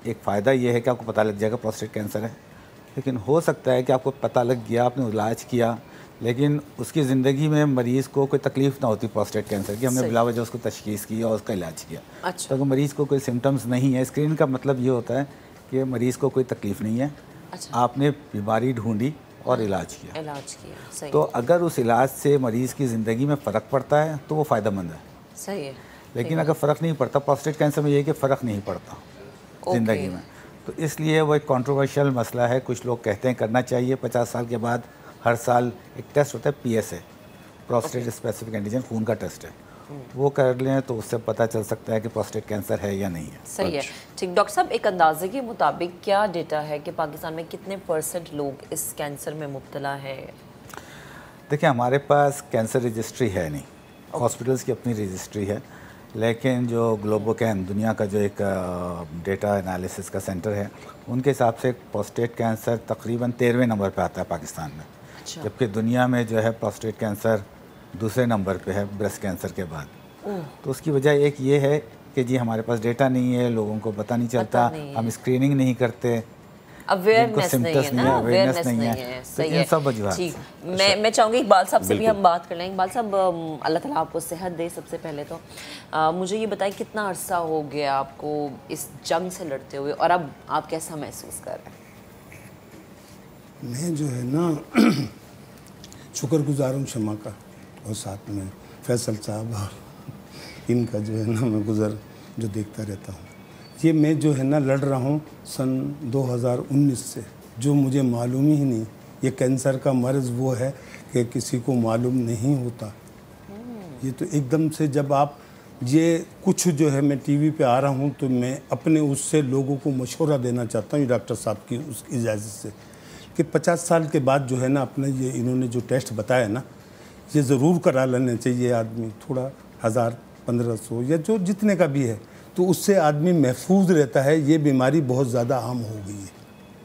एक फ़ायदा ये है कि आपको पता लग जाएगा प्रोस्टेट कैंसर है। लेकिन हो सकता है कि आपको पता लग गया, आपने इलाज किया, लेकिन उसकी ज़िंदगी में मरीज़ को कोई तकलीफ़ ना होती प्रोस्टेट कैंसर की, हमने बिला वजह उसको तशख़ीस की और उसका इलाज किया। अच्छा। तो अगर मरीज़ को कोई सिम्टम्स नहीं है, स्क्रीन का मतलब ये होता है कि मरीज़ को कोई तकलीफ़ नहीं है। अच्छा। आपने बीमारी ढूंढी और इलाज किया। सही। तो अगर उस इलाज से मरीज़ की ज़िंदगी में फ़र्क पड़ता है तो वो फ़ायदेमंद है। सही है। लेकिन अगर फ़र्क नहीं पड़ता, प्रोस्टेट कैंसर में ये है कि फ़र्क नहीं पड़ता ज़िंदगी में, तो इसलिए वो एक कंट्रोवर्शियल मसला है। कुछ लोग कहते हैं करना चाहिए 50 साल के बाद। हर साल एक टेस्ट होता है PSA, प्रोस्टेट स्पेसिफिक एंटीजन, खून का टेस्ट है, वो कर लें तो उससे पता चल सकता है कि प्रोस्टेट कैंसर है या नहीं है। सही है। ठीक डॉक्टर साहब, एक अंदाजे के मुताबिक क्या डेटा है कि पाकिस्तान में कितने % लोग इस कैंसर में मुब्तला है? देखिए हमारे पास कैंसर रजिस्ट्री है नहीं, हॉस्पिटल्स की अपनी रजिस्ट्री है, लेकिन जो ग्लोबोकैन दुनिया का जो एक डेटा एनालिसिस का सेंटर है, उनके हिसाब से प्रोस्टेट कैंसर तकरीबन 13वें नंबर पे आता है पाकिस्तान में। अच्छा। जबकि दुनिया में जो है प्रोस्टेट कैंसर दूसरे नंबर पे है ब्रेस्ट कैंसर के बाद। तो उसकी वजह एक ये है कि जी हमारे पास डेटा नहीं है, लोगों को पता नहीं चलता, हम स्क्रीनिंग नहीं करते, अवेयरनेस नहीं है ना, अवेयरनेस नहीं है। सही है। सब वजूहात। ठीक, मैं चाहूँगी इकबाल साहब से भी हम बात कर लें। इकबाल साहब, अल्लाह ताला आपको सेहत दे। सबसे पहले तो मुझे ये बताएं कितना अरसा हो गया आपको इस जंग से लड़ते हुए और अब आप कैसा महसूस कर रहे हैं? मैं जो है ना शुक्रगुजार हूँ शमा का, और साथ में फैसल साहब और इनका जो है ना मैं गुज़र जो देखता रहता हूँ। ये मैं जो है ना लड़ रहा हूँ सन 2019 से, जो मुझे मालूम ही नहीं। ये कैंसर का मर्ज़ वो है कि किसी को मालूम नहीं होता। ये तो एकदम से जब आप ये कुछ जो है मैं टीवी पे आ रहा हूँ तो मैं अपने उससे लोगों को मशवरा देना चाहता हूँ डॉक्टर साहब की उस इजाज़त से कि 50 साल के बाद जो है ना अपने ये इन्होंने जो टेस्ट बताया ना, ये ज़रूर करा लेना चाहिए आदमी, थोड़ा 1000 1500 या जो जितने का भी है, तो उससे आदमी महफूज रहता है। ये बीमारी बहुत ज़्यादा आम हो गई है,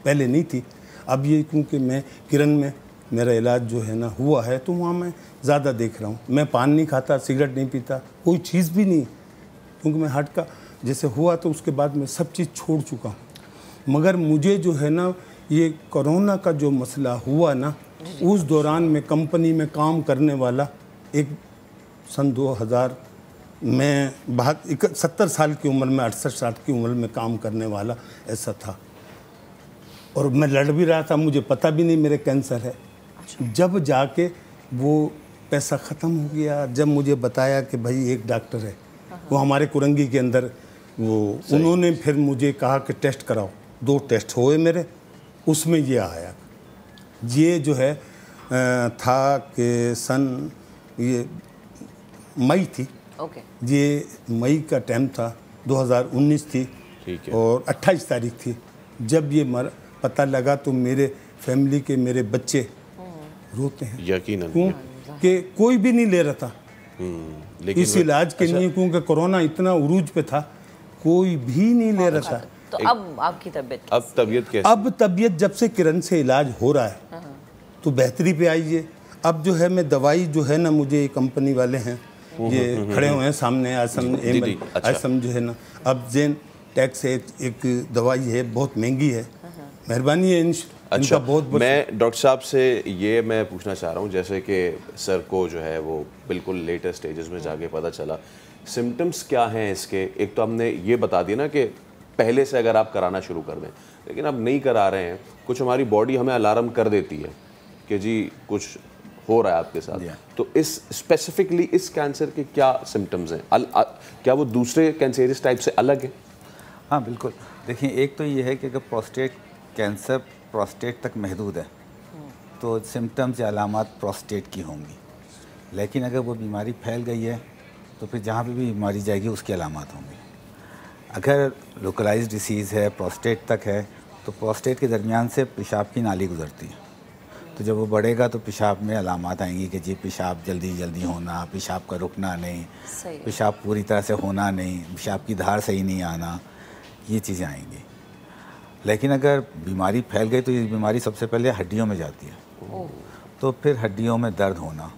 पहले नहीं थी। अब ये क्योंकि मैं किरण में मेरा इलाज जो है ना हुआ है तो वहाँ मैं ज़्यादा देख रहा हूँ। मैं पान नहीं खाता, सिगरेट नहीं पीता, कोई चीज़ भी नहीं, क्योंकि मैं हार्ट का जैसे हुआ तो उसके बाद मैं सब चीज़ छोड़ चुका हूँ। मगर मुझे जो है ना ये कोरोना का जो मसला हुआ ना, उस दौरान मैं कंपनी में काम करने वाला एक सन 2000 मैं 70 साल की उम्र में 68-60 की उम्र में काम करने वाला ऐसा था, और मैं लड़ भी रहा था, मुझे पता भी नहीं मेरे कैंसर है। जब जाके वो पैसा ख़त्म हो गया, जब मुझे बताया कि भाई एक डॉक्टर है वो हमारे कुरंगी के अंदर, वो उन्होंने फिर मुझे कहा कि टेस्ट कराओ। 2 टेस्ट हुए मेरे, उसमें ये आया। ये जो है था कि सन ये मई थी, ये मई का टाइम था, 2019 थी, और 28 तारीख थी। जब ये पता लगा तो मेरे फैमिली के मेरे बच्चे रोते हैं, यकीनन, क्योंकि कोई भी नहीं ले रहा था इस इलाज के लिए, क्योंकि कोरोना इतना उरूज पे था, कोई भी नहीं ले रहा था। तो अब आपकी तबीयत, अब तबीयत कैसी? अब तबीयत जब से किरण से इलाज हो रहा है तो बेहतरी पे आई है। अब जो है मैं दवाई जो है ना, मुझे कंपनी वाले हैं ये खड़े हुए हैं सामने, आसम जो है ना, अब जेन टैक्स एक दवाई है, बहुत महंगी है, मेहरबानी है अच्छा, बहुत। मैं डॉक्टर साहब से ये मैं पूछना चाह रहा हूँ, जैसे कि सर को जो है वो बिल्कुल लेटेस्ट स्टेजेस में जाके पता चला, सिम्टम्स क्या हैं इसके? एक तो हमने ये बता दिया ना कि पहले से अगर आप कराना शुरू कर दें, लेकिन अब नहीं करा रहे हैं। कुछ हमारी बॉडी हमें अलार्म कर देती है कि जी कुछ हो रहा है आपके साथ। तो इस स्पेसिफिकली इस कैंसर के क्या सिम्टम्स हैं? क्या वो दूसरे कैंसरियस टाइप से अलग है? हाँ बिल्कुल। देखिए, एक तो ये है कि अगर प्रोस्टेट कैंसर प्रोस्टेट तक महदूद है तो सिम्टम्स या अलामात प्रोस्टेट की होंगी, लेकिन अगर वो बीमारी फैल गई है तो फिर जहाँ पे भी बीमारी जाएगी उसकी अलामात होंगी। अगर लोकलाइज्ड डिसीज़ है, प्रोस्टेट तक है, तो प्रोस्टेट के दरमियान से पेशाब की नाली गुजरती है, तो जब वो बढ़ेगा तो पेशाब में अलामात आएंगी कि जी पेशाब जल्दी होना, पेशाब का रुकना नहीं, पेशाब पूरी तरह से होना नहीं, पेशाब की धार सही नहीं आना, ये चीज़ें आएंगी। लेकिन अगर बीमारी फैल गई तो ये बीमारी सबसे पहले हड्डियों में जाती है, तो फिर हड्डियों में दर्द होना,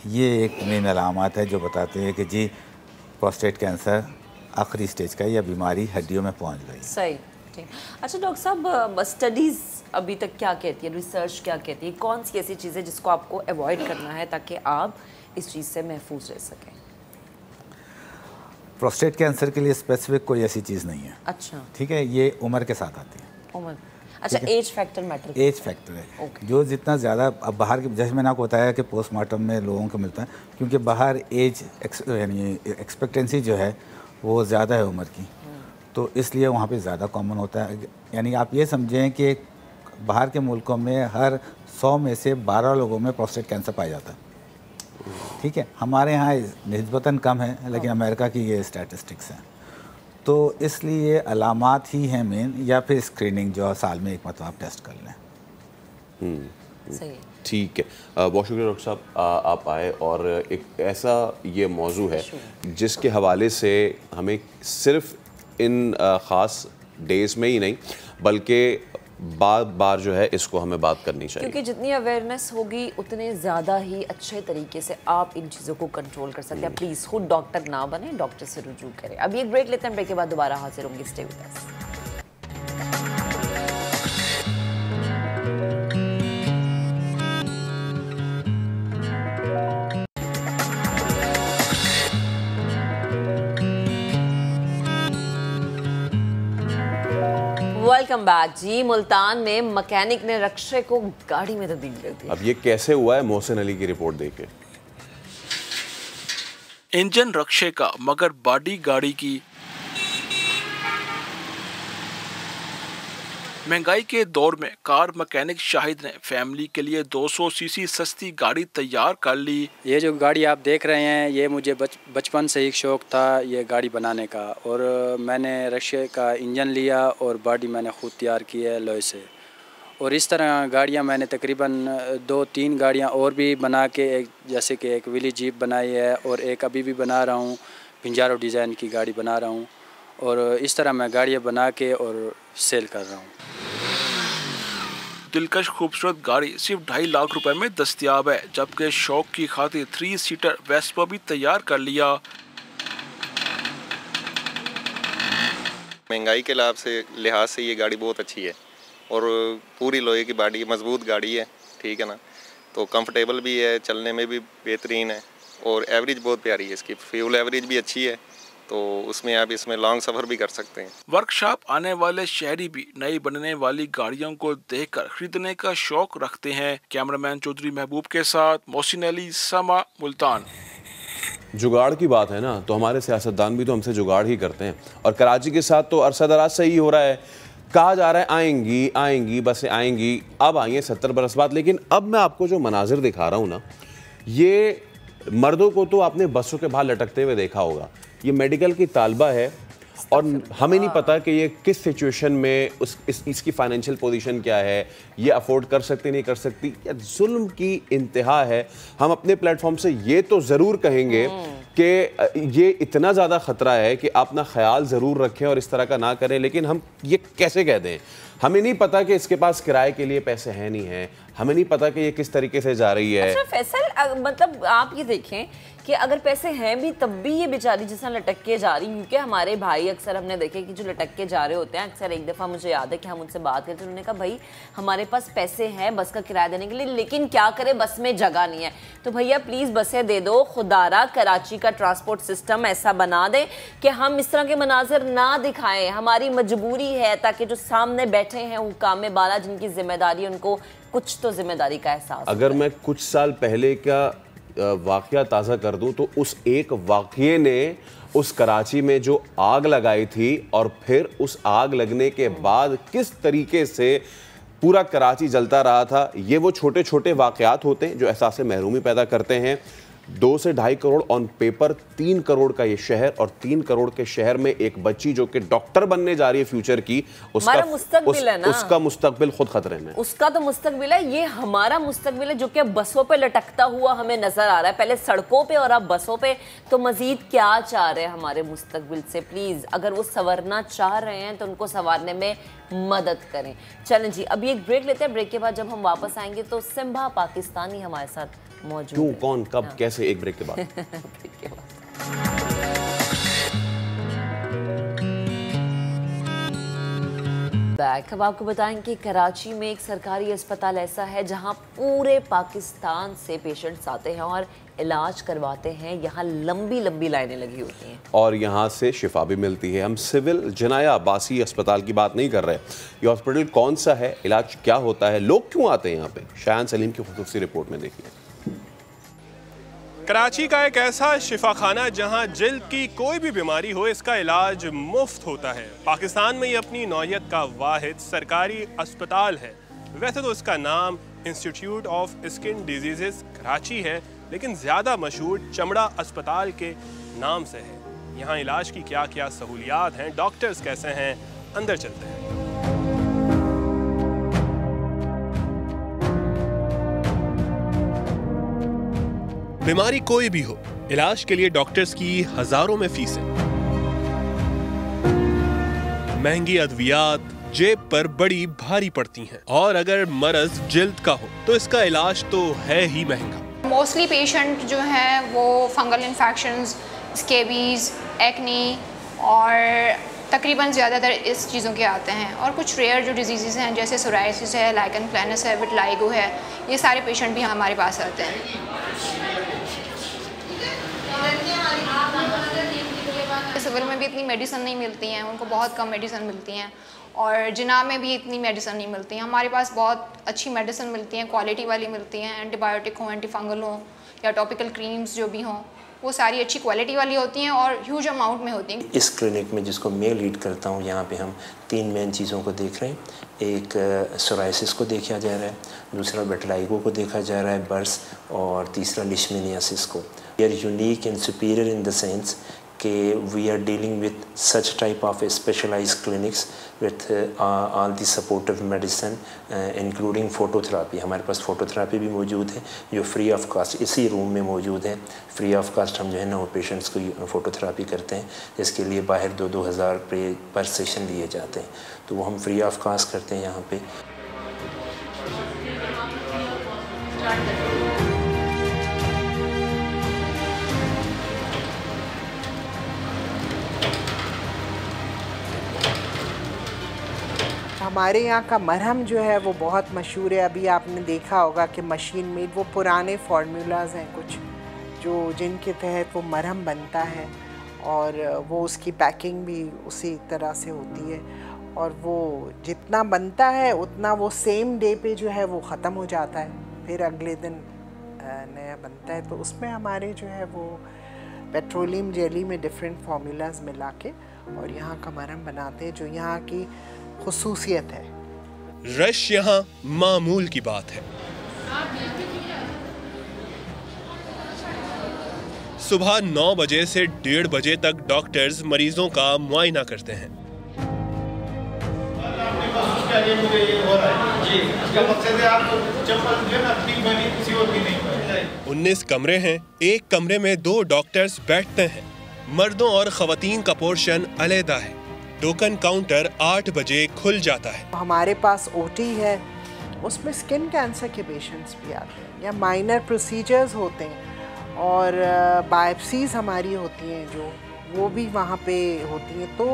ये एक मेन अलामात है जो बताते हैं कि जी प्रोस्टेट कैंसर आखिरी स्टेज का है या बीमारी हड्डियों में पहुंच गई। सही, ठीक। अच्छा डॉक्टर साहब, स्टडीज़ अभी तक क्या कहती है, रिसर्च क्या कहती है, कौन सी ऐसी चीज़ें जिसको आपको अवॉइड करना है ताकि आप इस चीज़ से महफूज रह सकें? प्रोस्टेट कैंसर के लिए स्पेसिफिक कोई ऐसी चीज़ नहीं है। अच्छा, ठीक है, ये उम्र के साथ आती है। उम्र, अच्छा, age factor matter? Age factor है। जो जितना ज़्यादा अब बाहर के, जैसे मैंने आपको बताया कि पोस्टमार्टम में लोगों को मिलता है, क्योंकि बाहर एज यानी एक्सपेक्टेंसी जो है वो ज़्यादा है उम्र की, तो इसलिए वहाँ पे ज़्यादा कॉमन होता है। यानी आप ये समझें कि बाहर के मुल्कों में हर 100 में से 12 लोगों में प्रोस्टेट कैंसर पाया जाता है। ठीक है, हमारे यहाँ निस्बतन कम है, लेकिन अमेरिका की ये स्टैटिस्टिक्स हैं। तो इसलिए अलामात ही हैं मेन, या फिर स्क्रीनिंग जो साल में एक मरतबा आप टेस्ट कर लें। सही, ठीक है। बहुत शुक्रिया डॉक्टर साहब, आप आए और एक ऐसा ये मौजू है जिसके हवाले से हमें सिर्फ इन ख़ास डेज़ में ही नहीं बल्कि बार बार जो है इसको हमें बात करनी चाहिए, क्योंकि जितनी अवेयरनेस होगी उतने ज़्यादा ही अच्छे तरीके से आप इन चीज़ों को कंट्रोल कर सकते हैं। प्लीज़ खुद डॉक्टर ना बने, डॉक्टर से रुजू करें। अभी एक ब्रेक लेते हैं, ब्रेक के बाद दोबारा हाजिर होंगे। Stay with us. Welcome back जी। मुल्तान में मैकेनिक ने रक्षे को गाड़ी में तब्दील कर दिया। अब ये कैसे हुआ है, मोहसिन अली की रिपोर्ट देखे। इंजन रक्षे का मगर बॉडी गाड़ी की। महंगाई के दौर में कार मैकेनिक शाहिद ने फैमिली के लिए 200 सीसी सस्ती गाड़ी तैयार कर ली। ये जो गाड़ी आप देख रहे हैं, ये मुझे बचपन से ही शौक़ था ये गाड़ी बनाने का, और मैंने रक्शे का इंजन लिया और बॉडी मैंने खुद तैयार की है लोहे से। और इस तरह गाड़ियाँ मैंने तकरीबन 2-3 गाड़ियाँ और भी बना के, जैसे कि एक विली जीप बनाई है और एक अभी भी बना रहा हूँ, पिंजारो डिज़ाइन की गाड़ी बना रहा हूँ, और इस तरह मैं गाड़ियाँ बना के और सेल कर रहा हूँ। दिलकश खूबसूरत गाड़ी सिर्फ 2.5 लाख रुपए में दस्तियाब है, जबकि शौक की खातिर 3 सीटर वेस्पा भी तैयार कर लिया। महंगाई के लिहाज से ये गाड़ी बहुत अच्छी है और पूरी लोहे की बॉडी, मजबूत गाड़ी है, ठीक है ना, तो कंफर्टेबल भी है, चलने में भी बेहतरीन है और एवरेज बहुत प्यारी है, इसकी फ्यूल एवरेज भी अच्छी है, तो उसमें आप इसमें लॉन्ग सफ़र भी कर सकते हैं। वर्कशॉप आने वाले शहरी भी नई बनने वाली गाड़ियों को देखकर खरीदने का शौक रखते हैं। कैमरामैन चौधरी महबूब के साथ मोहसिन अली, समा, मुल्तान। जुगाड़ की बात है ना, तो हमारे सियासतदान भी तो हमसे जुगाड़ ही करते हैं, और कराची के साथ तो अरसा दराज से ही हो रहा है। कहा जा रहा है आएंगी बसें आएंगी, अब आई हैं 70 बरस बाद, लेकिन अब मैं आपको जो मनाजिर दिखा रहा हूँ ना, ये मर्दों को तो आपने बसों के बाहर लटकते हुए देखा होगा। ये मेडिकल की तालबा है और हमें नहीं पता कि ये किस सिचुएशन में इसकी फाइनेंशियल पोजीशन क्या है, ये अफोर्ड कर सकती नहीं कर सकती, या जुल्म की इंतहा है। हम अपने प्लेटफॉर्म से ये तो ज़रूर कहेंगे कि ये इतना ज़्यादा ख़तरा है कि अपना ख्याल ज़रूर रखें और इस तरह का ना करें, लेकिन हम ये कैसे कह दें? हमें नहीं पता कि इसके पास किराए के लिए पैसे हैं नहीं हैं, हमें नहीं पता कि ये किस तरीके से जा रही है। अच्छा फैसल, मतलब आप ये देखें कि कि अगर पैसे हैं भी तब भी ये बेचारी जिस तरह लटक के जा रही, क्योंकि हमारे भाई अक्सर हमने देखे कि जो लटक के जा रहे होते हैं, अक्सर एक दफ़ा मुझे याद है कि हम उनसे बात करते, उन्होंने कहा भाई हमारे पास पैसे हैं बस का किराया देने के लिए, लेकिन क्या करें बस में जगह नहीं है। तो भैया प्लीज़ बसें दे दो, खुदारा कराची का ट्रांसपोर्ट सिस्टम ऐसा बना दे कि हम इस तरह के मनाजिर ना दिखाएं, हमारी मजबूरी है, ताकि जो सामने बैठे हैं हुकाम बाला जिनकी जिम्मेदारी, उनको कुछ तो जिम्मेदारी का एहसास। अगर मैं कुछ साल पहले का वाक़या ताज़ा कर दूं तो उस एक वाक़ये ने उस कराची में जो आग लगाई थी और फिर उस आग लगने के बाद किस तरीके से पूरा कराची जलता रहा था, ये वो छोटे छोटे वाक़यात होते हैं जो एहसास महरूमी पैदा करते हैं। 2 से 2.5 करोड़ ऑन पेपर, 3 करोड़ का ये शहर, और 3 करोड़ के शहर में एक बच्ची जो कि डॉक्टर बनने जा रही है फ्यूचर की, उसका मुस्तकबिल खुद खतरे में। उसका तो मुस्तकबिल है, ये हमारा मुस्तकबिल है जो कि बसों पे लटकता हुआ हमें नजर आ रहा है, पहले सड़कों पे और अब बसों पे। तो मजीद क्या चाह रहे हैं हमारे मुस्तकबिल से? प्लीज अगर वो संवरना चाह रहे हैं तो उनको संवारने में मदद करें। चलें जी, अभी एक ब्रेक लेते हैं, ब्रेक के बाद जब हम वापस आएंगे तो सिम्बा पाकिस्तानी हमारे साथ मौजूद। क्यों, कौन, कब, कैसे? एक ब्रेक के बाद। अब आपको बताएं कि कराची में एक सरकारी अस्पताल ऐसा है जहां पूरे पाकिस्तान से पेशेंट्स आते हैं और इलाज करवाते हैं। यहाँ लंबी लंबी लाइनें लगी होती हैं और यहाँ से शिफा भी मिलती है। हम सिविल जनाया अब्बासी अस्पताल की बात नहीं कर रहे। ये हॉस्पिटल कौन सा है, इलाज क्या होता है, लोग क्यों आते हैं यहाँ पे, शायान सलीम की खुसूसी रिपोर्ट में देखिए। कराची का एक ऐसा शिफाखाना जहां जिल्द की कोई भी बीमारी हो इसका इलाज मुफ्त होता है। पाकिस्तान में ये अपनी नौयत का वाहिद सरकारी अस्पताल है। वैसे तो इसका नाम institute of skin diseases Karachi है, लेकिन ज़्यादा मशहूर चमड़ा अस्पताल के नाम से है। यहाँ इलाज की क्या क्या सहूलियात हैं, डॉक्टर्स कैसे हैं, अंदर चलते हैं। बीमारी कोई भी हो, इलाज के लिए डॉक्टर्स की हजारों में फीसें, महंगी अद्वियात जेब पर बड़ी भारी पड़ती हैं, और अगर मर्ज जिल्द का हो तो इसका इलाज तो है ही महंगा। मोस्टली पेशेंट जो हैं वो फंगल इन्फेक्शंस, स्केबीज, एक्नी और तकरीबन ज़्यादातर इस चीज़ों के आते हैं। और कुछ रेयर जो डिजीज़ हैं जैसे सोराइसिस है, लाइकन प्लानस है, विटलाइगो है, ये सारे पेशेंट भी हमारे पास आते हैं। सिविल में भी इतनी मेडिसिन नहीं मिलती हैं, उनको बहुत कम मेडिसिन मिलती हैं, और जिना में भी इतनी मेडिसिन नहीं मिलती हैं। हमारे पास बहुत अच्छी मेडिसिन मिलती हैं, क्वालिटी वाली मिलती हैं, एंटीबायोटिक हो, एंटी फंगल हो या टॉपिकल क्रीम्स जो भी हों, वो सारी अच्छी क्वालिटी वाली होती हैं और ह्यूज अमाउंट में होती हैं। इस क्लिनिक में जिसको मैं लीड करता हूँ, यहाँ पे हम 3 मेन चीज़ों को देख रहे हैं। एक सोराइसिस को देखा जा रहा है, दूसरा विटलाइगो को देखा जा रहा है, बर्स, और तीसरा लिशमेनियासिस को। We are unique and superior in the sense कि we are dealing with such type of specialized clinics with all the supportive medicine including phototherapy. हमारे पास फोटोथेरापी भी मौजूद है जो फ्री ऑफ कास्ट इसी रूम में मौजूद है। फ्री ऑफ कास्ट हम जो है ना वो पेशेंट्स को फोटोथेरापी करते हैं, जिसके लिए बाहर 2-2 हज़ार रुपये पर सेशन लिए जाते हैं, तो वो हम फ्री ऑफ कास्ट करते हैं यहाँ पे। हमारे यहाँ का मरहम जो है वो बहुत मशहूर है। अभी आपने देखा होगा कि मशीन मेड वो पुराने फार्मूलाज हैं कुछ जो जिनके तहत वो मरहम बनता है, और वो उसकी पैकिंग भी उसी तरह से होती है, और वो जितना बनता है उतना वो सेम डे पे जो है वो ख़त्म हो जाता है, फिर अगले दिन नया बनता है। तो उसमें हमारे जो है वो पेट्रोलियम जेली में डिफरेंट फार्मूलाज मिला के और यहाँ का मरहम बनाते हैं, जो यहाँ की खुसूसियत है। रश यहाँ मामूल की बात है। सुबह 9 बजे से 1:30 बजे तक डॉक्टर्स मरीजों का मुआयना करते हैं। 19 कमरे हैं, एक कमरे में 2 डॉक्टर्स बैठते हैं। मर्दों और खवातीन का पोर्शन अलग है। टोकन काउंटर 8 बजे खुल जाता है। हमारे पास ओटी है, उसमें स्किन कैंसर के पेशेंट्स भी आते हैं या माइनर प्रोसीजर्स होते हैं, और बायोप्सीज हमारी होती हैं जो वो भी वहाँ पे होती हैं। तो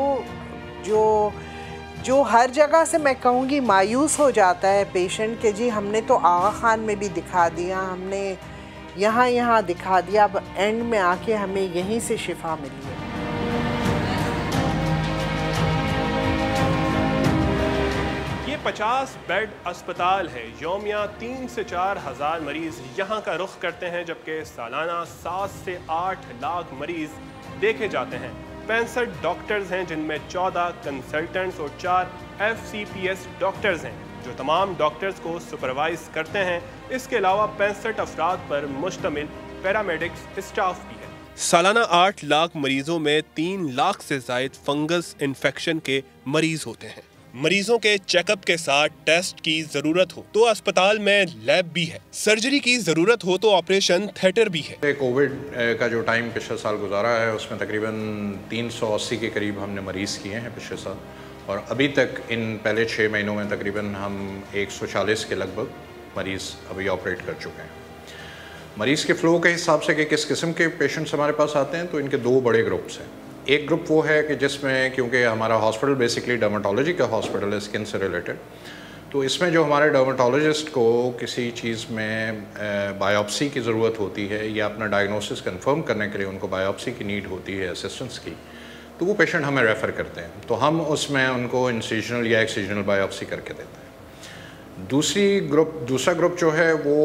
जो हर जगह से मैं कहूँगी मायूस हो जाता है पेशेंट के जी हमने तो आगा खान में भी दिखा दिया, हमने यहाँ दिखा दिया, अब एंड में आके हमें यहीं से शिफा मिली है। ये 50 बेड अस्पताल है। यौमिया 3 से 4 हज़ार मरीज यहाँ का रुख करते हैं, जबकि सालाना 7 से 8 लाख मरीज देखे जाते हैं। 65 डॉक्टर्स हैं, जिनमें 14 कंसल्टेंट्स और 4 FCPS डॉक्टर्स हैं जो तमाम डॉक्टर्स को सुपरवाइज करते हैं। इसके अलावा 65 अफराद पर मुश्तमिल पैरामेडिक्स स्टाफ भी है। सालाना 8 लाख मरीजों में 3 लाख से ज़ायद फंगस इन्फेक्शन के मरीज होते हैं। मरीजों के चेकअप के साथ टेस्ट की जरूरत हो तो अस्पताल में लैब भी है, सर्जरी की जरूरत हो तो ऑपरेशन थिएटर भी है। कोविड का जो टाइम पिछले साल गुजारा है उसमें तकरीबन 380 के करीब हमने मरीज़ किए हैं पिछले साल, और अभी तक इन पहले 6 महीनों में तकरीबन हम 140 के लगभग मरीज़ अभी ऑपरेट कर चुके हैं। मरीज़ के फ़्लो के हिसाब से कि किस किस्म के पेशेंट्स हमारे पास आते हैं, तो इनके 2 बड़े ग्रुप्स हैं। एक ग्रुप वो है कि जिसमें, क्योंकि हमारा हॉस्पिटल बेसिकली डर्मेटोलॉजी का हॉस्पिटल है, स्किन से रिलेटेड, तो इसमें जो हमारे डर्मेटोलॉजिस्ट को किसी चीज़ में बायोप्सी की ज़रूरत होती है या अपना डायग्नोसिस कंफर्म करने के लिए उनको बायोप्सी की नीड होती है, असिस्टेंस की, तो वो पेशेंट हमें रेफ़र करते हैं, तो हम उसमें उनको इंसिजनल या एक्सिजनल बायोप्सी करके देते हैं। दूसरा ग्रुप जो है वो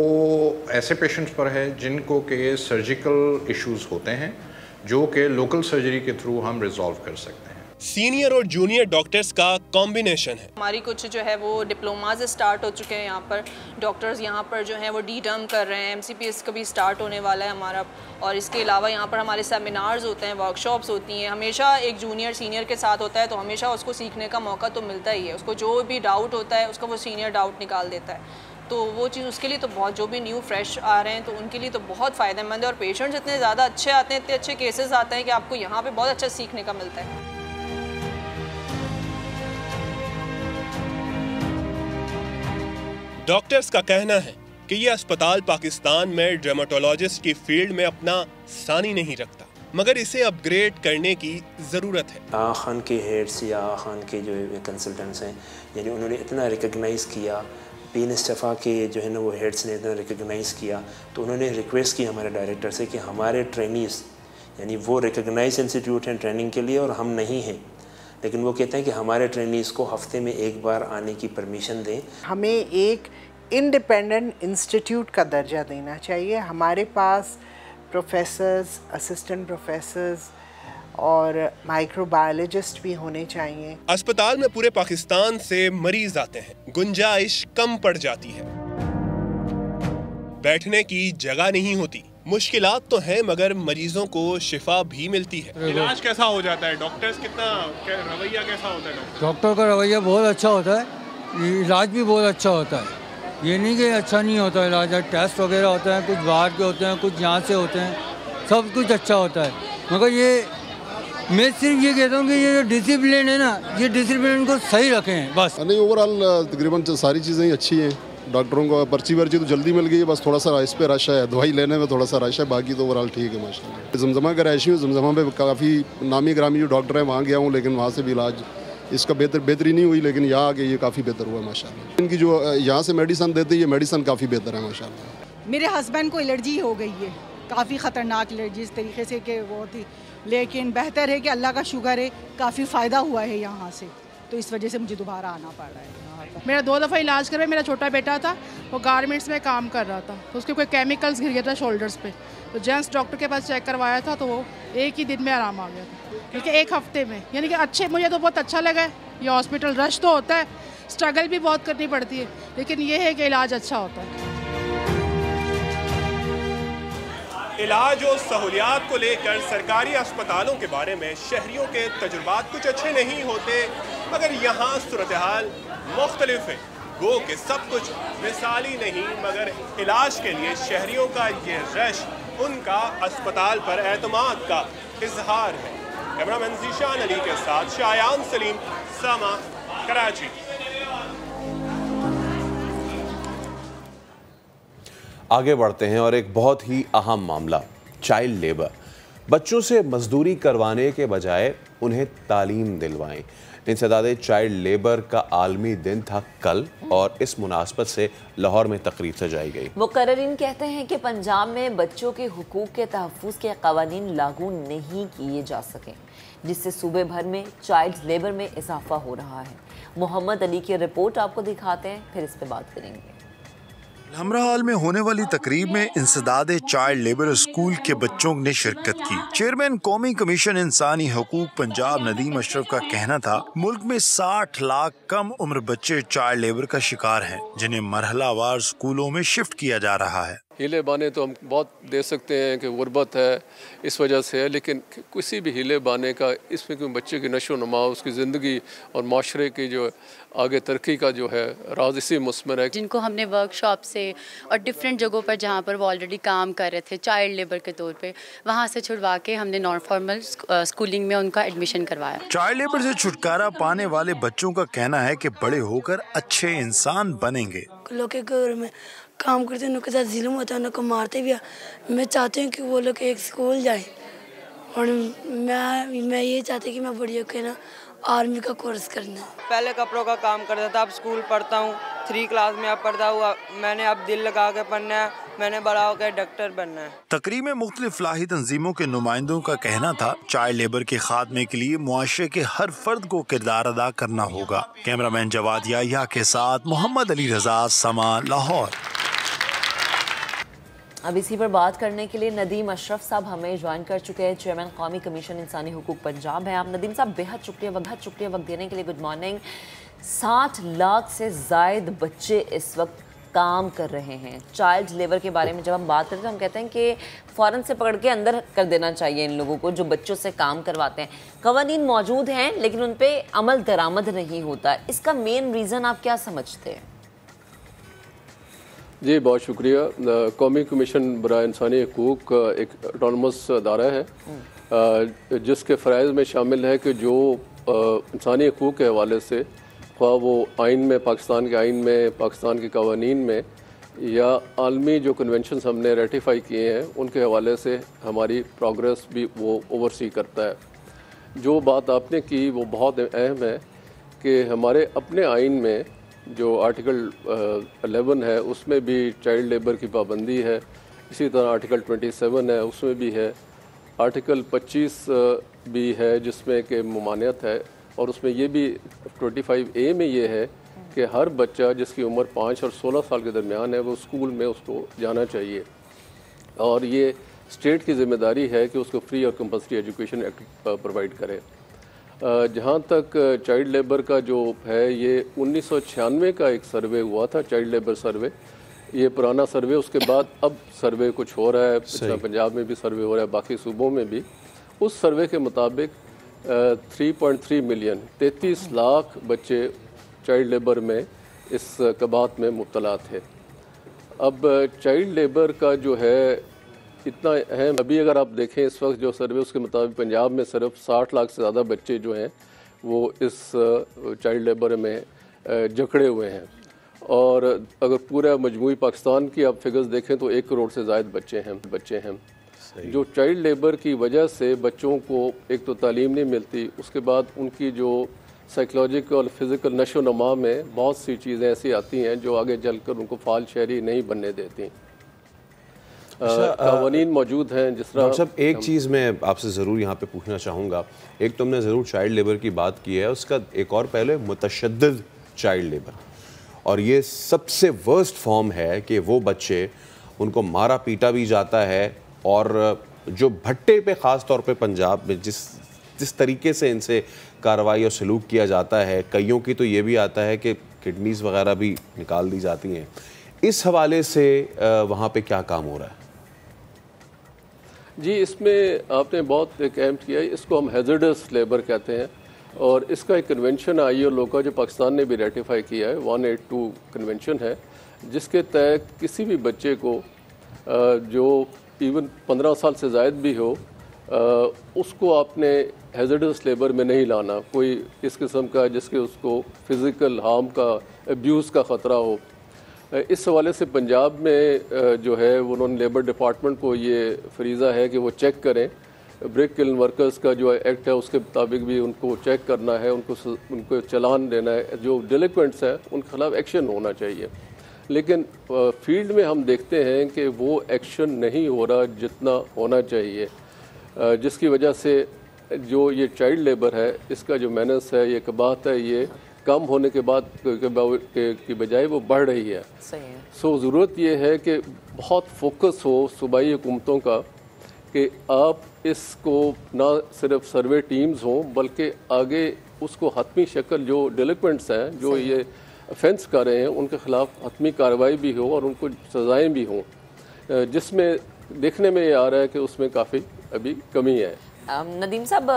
ऐसे पेशेंट्स पर है जिनको के सर्जिकल इश्यूज़ होते हैं, जो कि लोकल सर्जरी के थ्रू हम रिजॉल्व कर सकते हैं। सीनियर और जूनियर डॉक्टर्स का कॉम्बिनेशन है। हमारी कुछ जो है वो डिप्लोमाज स्टार्ट हो चुके हैं यहाँ पर, डॉक्टर्स यहाँ पर जो हैं वो D-Derm कर रहे हैं, MCPS का भी स्टार्ट होने वाला है हमारा, और इसके अलावा यहाँ पर हमारे सेमिनार्स होते हैं, वर्कशॉप्स होती हैं। हमेशा एक जूनियर सीनियर के साथ होता है, तो हमेशा उसको सीखने का मौका तो मिलता ही है। उसको जो भी डाउट होता है उसका वो सीनियर डाउट निकाल देता है, तो वो चीज़ उसके लिए तो बहुत, जो भी न्यू फ्रेश आ रहे हैं तो उनके लिए तो बहुत फ़ायदेमंद है। और पेशेंट्स इतने ज़्यादा अच्छे आते हैं, इतने अच्छे केसेस आते हैं कि आपको यहाँ पे बहुत अच्छा सीखने का मिलता है। डॉक्टर्स का कहना है कि ये अस्पताल पाकिस्तान में डर्मेटोलॉजिस्ट की फील्ड में अपना सानी नहीं रखता, मगर इसे अपग्रेड करने की ज़रूरत है। आगा खान के हेड्स या आगा खान के जो कंसल्टेंट्स हैं, यानी उन्होंने इतना रिकग्नाइज़ किया, पीन इस्तीफ़ा के जो है ना वो हेड्स ने इतना रिकग्नाइज़ किया, तो उन्होंने रिक्वेस्ट की हमारे डायरेक्टर से कि हमारे ट्रेनीज़, यानी वो रिकग्नाइज इंस्टीट्यूट हैं ट्रेनिंग के लिए और हम नहीं हैं, लेकिन वो कहते हैं कि हमारे ट्रेनीज़ को हफ्ते में एक बार आने की परमिशन दें। हमें एक इंडिपेंडेंट इंस्टीट्यूट का दर्जा देना चाहिए। हमारे पास प्रोफेसर्स, असिस्टेंट प्रोफेसर्स और माइक्रोबायोलॉजिस्ट भी होने चाहिए। अस्पताल में पूरे पाकिस्तान से मरीज आते हैं, गुंजाइश कम पड़ जाती है, बैठने की जगह नहीं होती, मुश्किलात तो हैं मगर मरीजों को शिफा भी मिलती है। इलाज कैसा हो जाता है? डॉक्टर्स कितना रवैया कैसा होता है? डॉक्टर का रवैया बहुत अच्छा होता है, इलाज भी बहुत अच्छा होता है। ये नहीं कि अच्छा नहीं होता इलाज, टेस्ट वगैरह होते हैं, कुछ बाहर के होते हैं, कुछ यहाँ से होते हैं, सब कुछ अच्छा होता है। मगर ये मैं सिर्फ ये कहता हूँ कि ये जो डिसिप्लिन है ना, ये डिसिप्लिन को सही रखें बस। नहीं, ओवरऑल तकरीबन सारी चीज़ें ही अच्छी हैं। डॉक्टरों को पर्ची वर्ची तो जल्दी मिल गई है, बस थोड़ा सा इस पे रश है, दवाई लेने में थोड़ा सा रश है, बाकी तो ओवरऑल ठीक है माशाल्लाह। जमजमा का रैशी हूँ, जमजमा पे काफ़ी नामी ग्रामी जो डॉक्टर हैं वहाँ गया हूँ, लेकिन वहाँ से भी इलाज इसका बेहतरी नहीं हुई, लेकिन यहाँ आके ये काफ़ी बेहतर हुआ माशाल्लाह। इनकी जो यहाँ से मेडिसन देते हैं, ये मेडिसन काफ़ी बेहतर है माशाल्लाह। मेरे हस्बैंड को एलर्जी हो गई है, काफ़ी ख़तरनाक एलर्जी इस तरीके से कि वो थी, लेकिन बेहतर है कि अल्लाह का शुक्र है काफ़ी फ़ायदा हुआ है यहाँ से, तो इस वजह से मुझे दोबारा आना पड़ रहा है। मेरा 2 दफ़ा इलाज करवाया। मेरा छोटा बेटा था, वो गारमेंट्स में काम कर रहा था, तो उसके कोई केमिकल्स गिर गया था शोल्डर्स पे, तो जेंट्स डॉक्टर के पास चेक करवाया था, तो वो एक ही दिन में आराम आ गया था, क्योंकि 1 हफ्ते में, यानी कि अच्छे, मुझे तो बहुत अच्छा लगा है। ये हॉस्पिटल रश तो होता है, स्ट्रगल भी बहुत करनी पड़ती है, लेकिन ये है कि इलाज अच्छा होता है। इलाज और सहूलियात को लेकर सरकारी अस्पतालों के बारे में शहरियों के तजुर्बात कुछ अच्छे नहीं होते, मगर यहाँ सूरत हाल मुख्तलिफ है। गो कि सब कुछ मिसाली नहीं, मगर इलाज के लिए शहरियों का ये रश उनका अस्पताल पर एतमाद का इजहार है। कैमरामैन ज़ीशान अली के साथ शायान सलीम, सामा, कराची। आगे बढ़ते हैं और एक बहुत ही अहम मामला, चाइल्ड लेबर। बच्चों से मजदूरी करवाने के बजाय उन्हें तालीम दिलवाएं। इंसदादे चाइल्ड लेबर का आलमी दिन था कल और इस मुनासबत से लाहौर में तकरीब सजाई गई। मुकर्रिरीन कहते हैं कि पंजाब में बच्चों के हुकूक के तहफ़्फ़ुज़ के क़वानीन लागू नहीं किए जा सके, जिससे सूबे भर में चाइल्ड लेबर में इजाफा हो रहा है। मोहम्मद अली की रिपोर्ट आपको दिखाते हैं, फिर इस पर बात करेंगे। हमरा हॉल में होने वाली तकरीब में इंसदादे चाइल्ड लेबर स्कूल के बच्चों ने शिरकत की। चेयरमैन कौमी कमीशन इंसानी हकूक पंजाब नदीम अशरफ का कहना था, मुल्क में 60 लाख कम उम्र बच्चे चाइल्ड लेबर का शिकार हैं, जिन्हें मरहलावार स्कूलों में शिफ्ट किया जा रहा है। हीले बाने तो हम बहुत दे सकते हैं कि गुर्बत है इस वजह से है, लेकिन किसी भी हीले बाने का इसमें क्यों बच्चे की नशो नुमा, उसकी ज़िंदगी और माशरे की जो आगे तरक्की का जो है राज इसी मुस्मर है। जिनको हमने वर्कशॉप से और डिफरेंट जगहों पर जहाँ पर वो ऑलरेडी काम कर रहे थे चाइल्ड लेबर के तौर पे, वहाँ से छुड़वा के हमने नॉन फॉर्मल स्कूलिंग में उनका एडमिशन करवाया। चाइल्ड लेबर से छुटकारा पाने वाले बच्चों का कहना है कि बड़े होकर अच्छे इंसान बनेंगे। लोग के घर में काम करते हैं, उनके साथ जुल्म होता है, उनको मारते भी है। मैं चाहती हूँ कि वो लोग एक स्कूल जाएं और मैं ये चाहती कि मैं बड़ी होकर ना आर्मी का कोर्स करना है। पहले कपड़ों का काम करता था, अब स्कूल पढ़ता हूँ, 3 क्लास में अब पढ़ता हुआ। मैंने अब दिल लगा के पढ़ना है, मैंने बड़ा होकर डॉक्टर बनना है। तकरीब में मुख्तलिफ फलाही तंजीमों के नुमाइंदों का कहना था, चाइल्ड लेबर के खात्मे के लिए मुआशरे के हर फर्द को किरदार अदा करना होगा। कैमरामैन जवाद याहिया के साथ मोहम्मद अली रजा, समा, लाहौर। अब इसी पर बात करने के लिए नदीम अशरफ साहब हमें ज्वाइन कर चुके हैं। चेयरमैन कौमी कमीशन इंसानी हुकूक पंजाब हैं आप। नदीम साहब बेहद शुक्रिया वक्त देने के लिए। Good morning. 60 लाख से ज़ायद बच्चे इस वक्त काम कर रहे हैं। चाइल्ड लेबर के बारे में जब हम बात करते हैं तो हम कहते हैं कि फ़ौरन से पकड़ के अंदर कर देना चाहिए इन लोगों को जो बच्चों से काम करवाते हैं। क़वानीन मौजूद हैं लेकिन उन पर अमल दरामद नहीं होता। इसका मेन रीज़न आप क्या समझते हैं? जी बहुत शुक्रिया। कौमी कमीशन बराए इंसानी हकूक़ एक ऑटोनमस अदारा है जिसके फ़राइज़ में शामिल है कि जो इंसानी हकूक़ के हवाले से ख्वाह वो आइन में, पाकिस्तान के आइन में, पाकिस्तान के क़वानीन में या आलमी जो कन्वेंशंस हमने रेटिफाई किए हैं उनके हवाले से हमारी प्रोग्रेस भी वो ओवरसी करता है। जो बात आपने की वो बहुत अहम है कि हमारे अपने आइन में जो आर्टिकल 11 है उसमें भी चाइल्ड लेबर की पाबंदी है। इसी तरह आर्टिकल 27 है उसमें भी है। आर्टिकल 25 भी है जिसमें कि ममानियत है और उसमें ये भी 25A में ये है कि हर बच्चा जिसकी उम्र 5 और 16 साल के दरमियान है वो स्कूल में उसको जाना चाहिए और ये स्टेट की ज़िम्मेदारी है कि उसको फ्री और कंपल्सरी एजुकेशन प्रोवाइड करे। जहाँ तक चाइल्ड लेबर का जो है ये 1996 का एक सर्वे हुआ था, चाइल्ड लेबर सर्वे। ये पुराना सर्वे, उसके बाद अब सर्वे कुछ हो रहा है, पंजाब में भी सर्वे हो रहा है, बाकी सूबों में भी। उस सर्वे के मुताबिक 3.3 मिलियन 33 लाख बच्चे चाइल्ड लेबर में इस कबात में मुब्तला थे। अब चाइल्ड लेबर का जो है इतना अहम, अभी अगर आप देखें इस वक्त जो सर्वे उसके मुताबिक पंजाब में सिर्फ 60 लाख से ज़्यादा बच्चे जो हैं वो इस चाइल्ड लेबर में जकड़े हुए हैं और अगर पूरा मजमूई पाकिस्तान की आप फिगर्स देखें तो 1 करोड़ से ज़ायद बच्चे हैं जो चाइल्ड लेबर की वजह से बच्चों को एक तो तालीम नहीं मिलती, उसके बाद उनकी जो साइकोलॉजिकल फ़िज़िकल नशो नमा में बहुत सी चीज़ें ऐसी आती हैं जो आगे चलकर उनको फ़ाल शहरी नहीं बनने देती। क़वानीन मौजूद हैं जिस तरह। डॉक्टर साहब एक चीज़ मैं आपसे ज़रूर यहाँ पे पूछना चाहूँगा, एक तुमने ज़रूर चाइल्ड लेबर की बात की है, उसका एक और पहले मुतशद्दिद चाइल्ड लेबर, और ये सबसे वर्स्ट फॉर्म है कि वो बच्चे उनको मारा पीटा भी जाता है और जो भट्टे पे ख़ास तौर पे पंजाब में जिस तरीके से इनसे कार्रवाई और सलूक किया जाता है, कईयों की तो ये भी आता है कि किडनीज़ वगैरह भी निकाल दी जाती हैं। इस हवाले से वहाँ पे क्या काम हो रहा है? जी इसमें आपने बहुत एक अहम किया है, इसको हम हैज़र्डस लेबर कहते हैं और इसका एक कन्वेंशन आई और लोग जो पाकिस्तान ने भी रेटिफाई किया है, 182 कन्वेंशन है, जिसके तहत किसी भी बच्चे को जो इवन 15 साल से ज़ायद भी हो उसको आपने हैज़र्डस लेबर में नहीं लाना, कोई इस किस्म का जिसके उसको फ़िज़िकल हार्म का, अब्यूज़ का ख़तरा हो। इस हवाले से पंजाब में जो है उन्होंने लेबर डिपार्टमेंट को ये फरीज़ा है कि वो चेक करें, ब्रिक किल्न वर्कर्स का जो एक्ट है उसके मुताबिक भी उनको चेक करना है, उनको चालान देना है, जो डिलिक्वेंट्स हैं उनके खिलाफ एक्शन होना चाहिए। लेकिन फील्ड में हम देखते हैं कि वो एक्शन नहीं हो रहा जितना होना चाहिए, जिसकी वजह से जो ये चाइल्ड लेबर है इसका जो मेनस है, ये कबात है, ये कम होने के बाद की बजाय वो बढ़ रही है। सो ज़रूरत ये है कि बहुत फोकस हो सूबाई हुकूमतों का कि आप इसको ना सिर्फ सर्वे टीम्स हों बल्कि आगे उसको हतमी शक्ल जो डिलिक्वेंट्स हैं जो ये ऑफेंस कर रहे हैं उनके ख़िलाफ़ हतमी कार्रवाई भी हो और उनको सज़ाएँ भी हों, जिसमें देखने में ये आ रहा है कि उसमें काफ़ी अभी कमी है। नदीम साहब,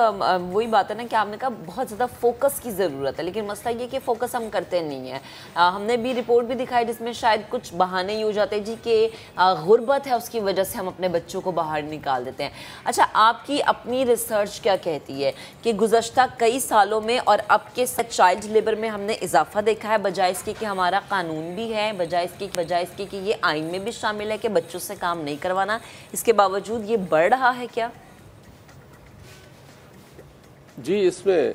वही बात है ना कि आपने कहा बहुत ज़्यादा फोकस की ज़रूरत है, लेकिन मसला ये कि फ़ोकस हम करते नहीं हैं। हमने भी रिपोर्ट भी दिखाई जिसमें शायद कुछ बहाने ही हो जाते हैं जी कि गुर्बत है उसकी वजह से हम अपने बच्चों को बाहर निकाल देते हैं। अच्छा, आपकी अपनी रिसर्च क्या कहती है कि गुज़श्ता कई सालों में और अब के चाइल्ड लेबर में हमने इजाफा देखा है, बजाय इसके कि हमारा कानून भी है, बजाय इसके कि ये आइन में भी शामिल है कि बच्चों से काम नहीं करवाना, इसके बावजूद ये बढ़ रहा है क्या? जी, इसमें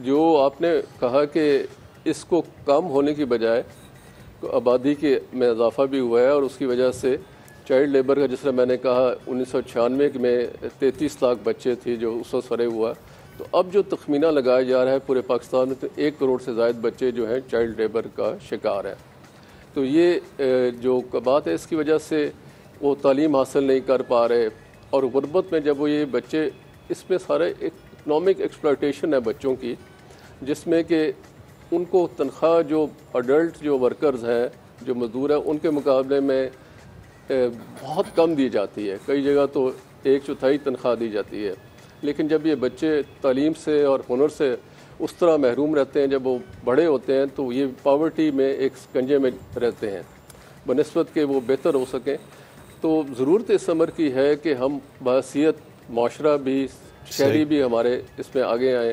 जो आपने कहा कि इसको कम होने की बजाय आबादी के में इजाफा भी हुआ है और उसकी वजह से चाइल्ड लेबर का, जिस तरह मैंने कहा 1996 में 33 लाख बच्चे थे जो उस वक्त फरे हुआ, तो अब जो तखमीना लगाया जा रहा है पूरे पाकिस्तान में तो 1 करोड़ से ज़ायद बच्चे जो हैं चाइल्ड लेबर का शिकार है। तो ये जो बात है इसकी वजह से वो तालीम हासिल नहीं कर पा रहे और गुर्बत में जब वो ये बच्चे, इसमें सारे इकनॉमिक एक्सप्लॉयटेशन है बच्चों की, जिसमें कि उनको तनख्वाह जो अडल्ट जो वर्कर्स हैं जो मज़दूर हैं उनके मुकाबले में बहुत कम दी जाती है, कई जगह तो 1/4 तनख्वाह दी जाती है। लेकिन जब ये बच्चे तालीम से और हुनर से उस तरह महरूम रहते हैं, जब वो बड़े होते हैं तो ये पावर्टी में एक स्कंजे में रहते हैं बनिस्बत के वो बेहतर हो सकें। तो ज़रूरत इस अमर की है कि हम बहसीयत माशरा भी, शहरी भी हमारे इसमें आगे आए,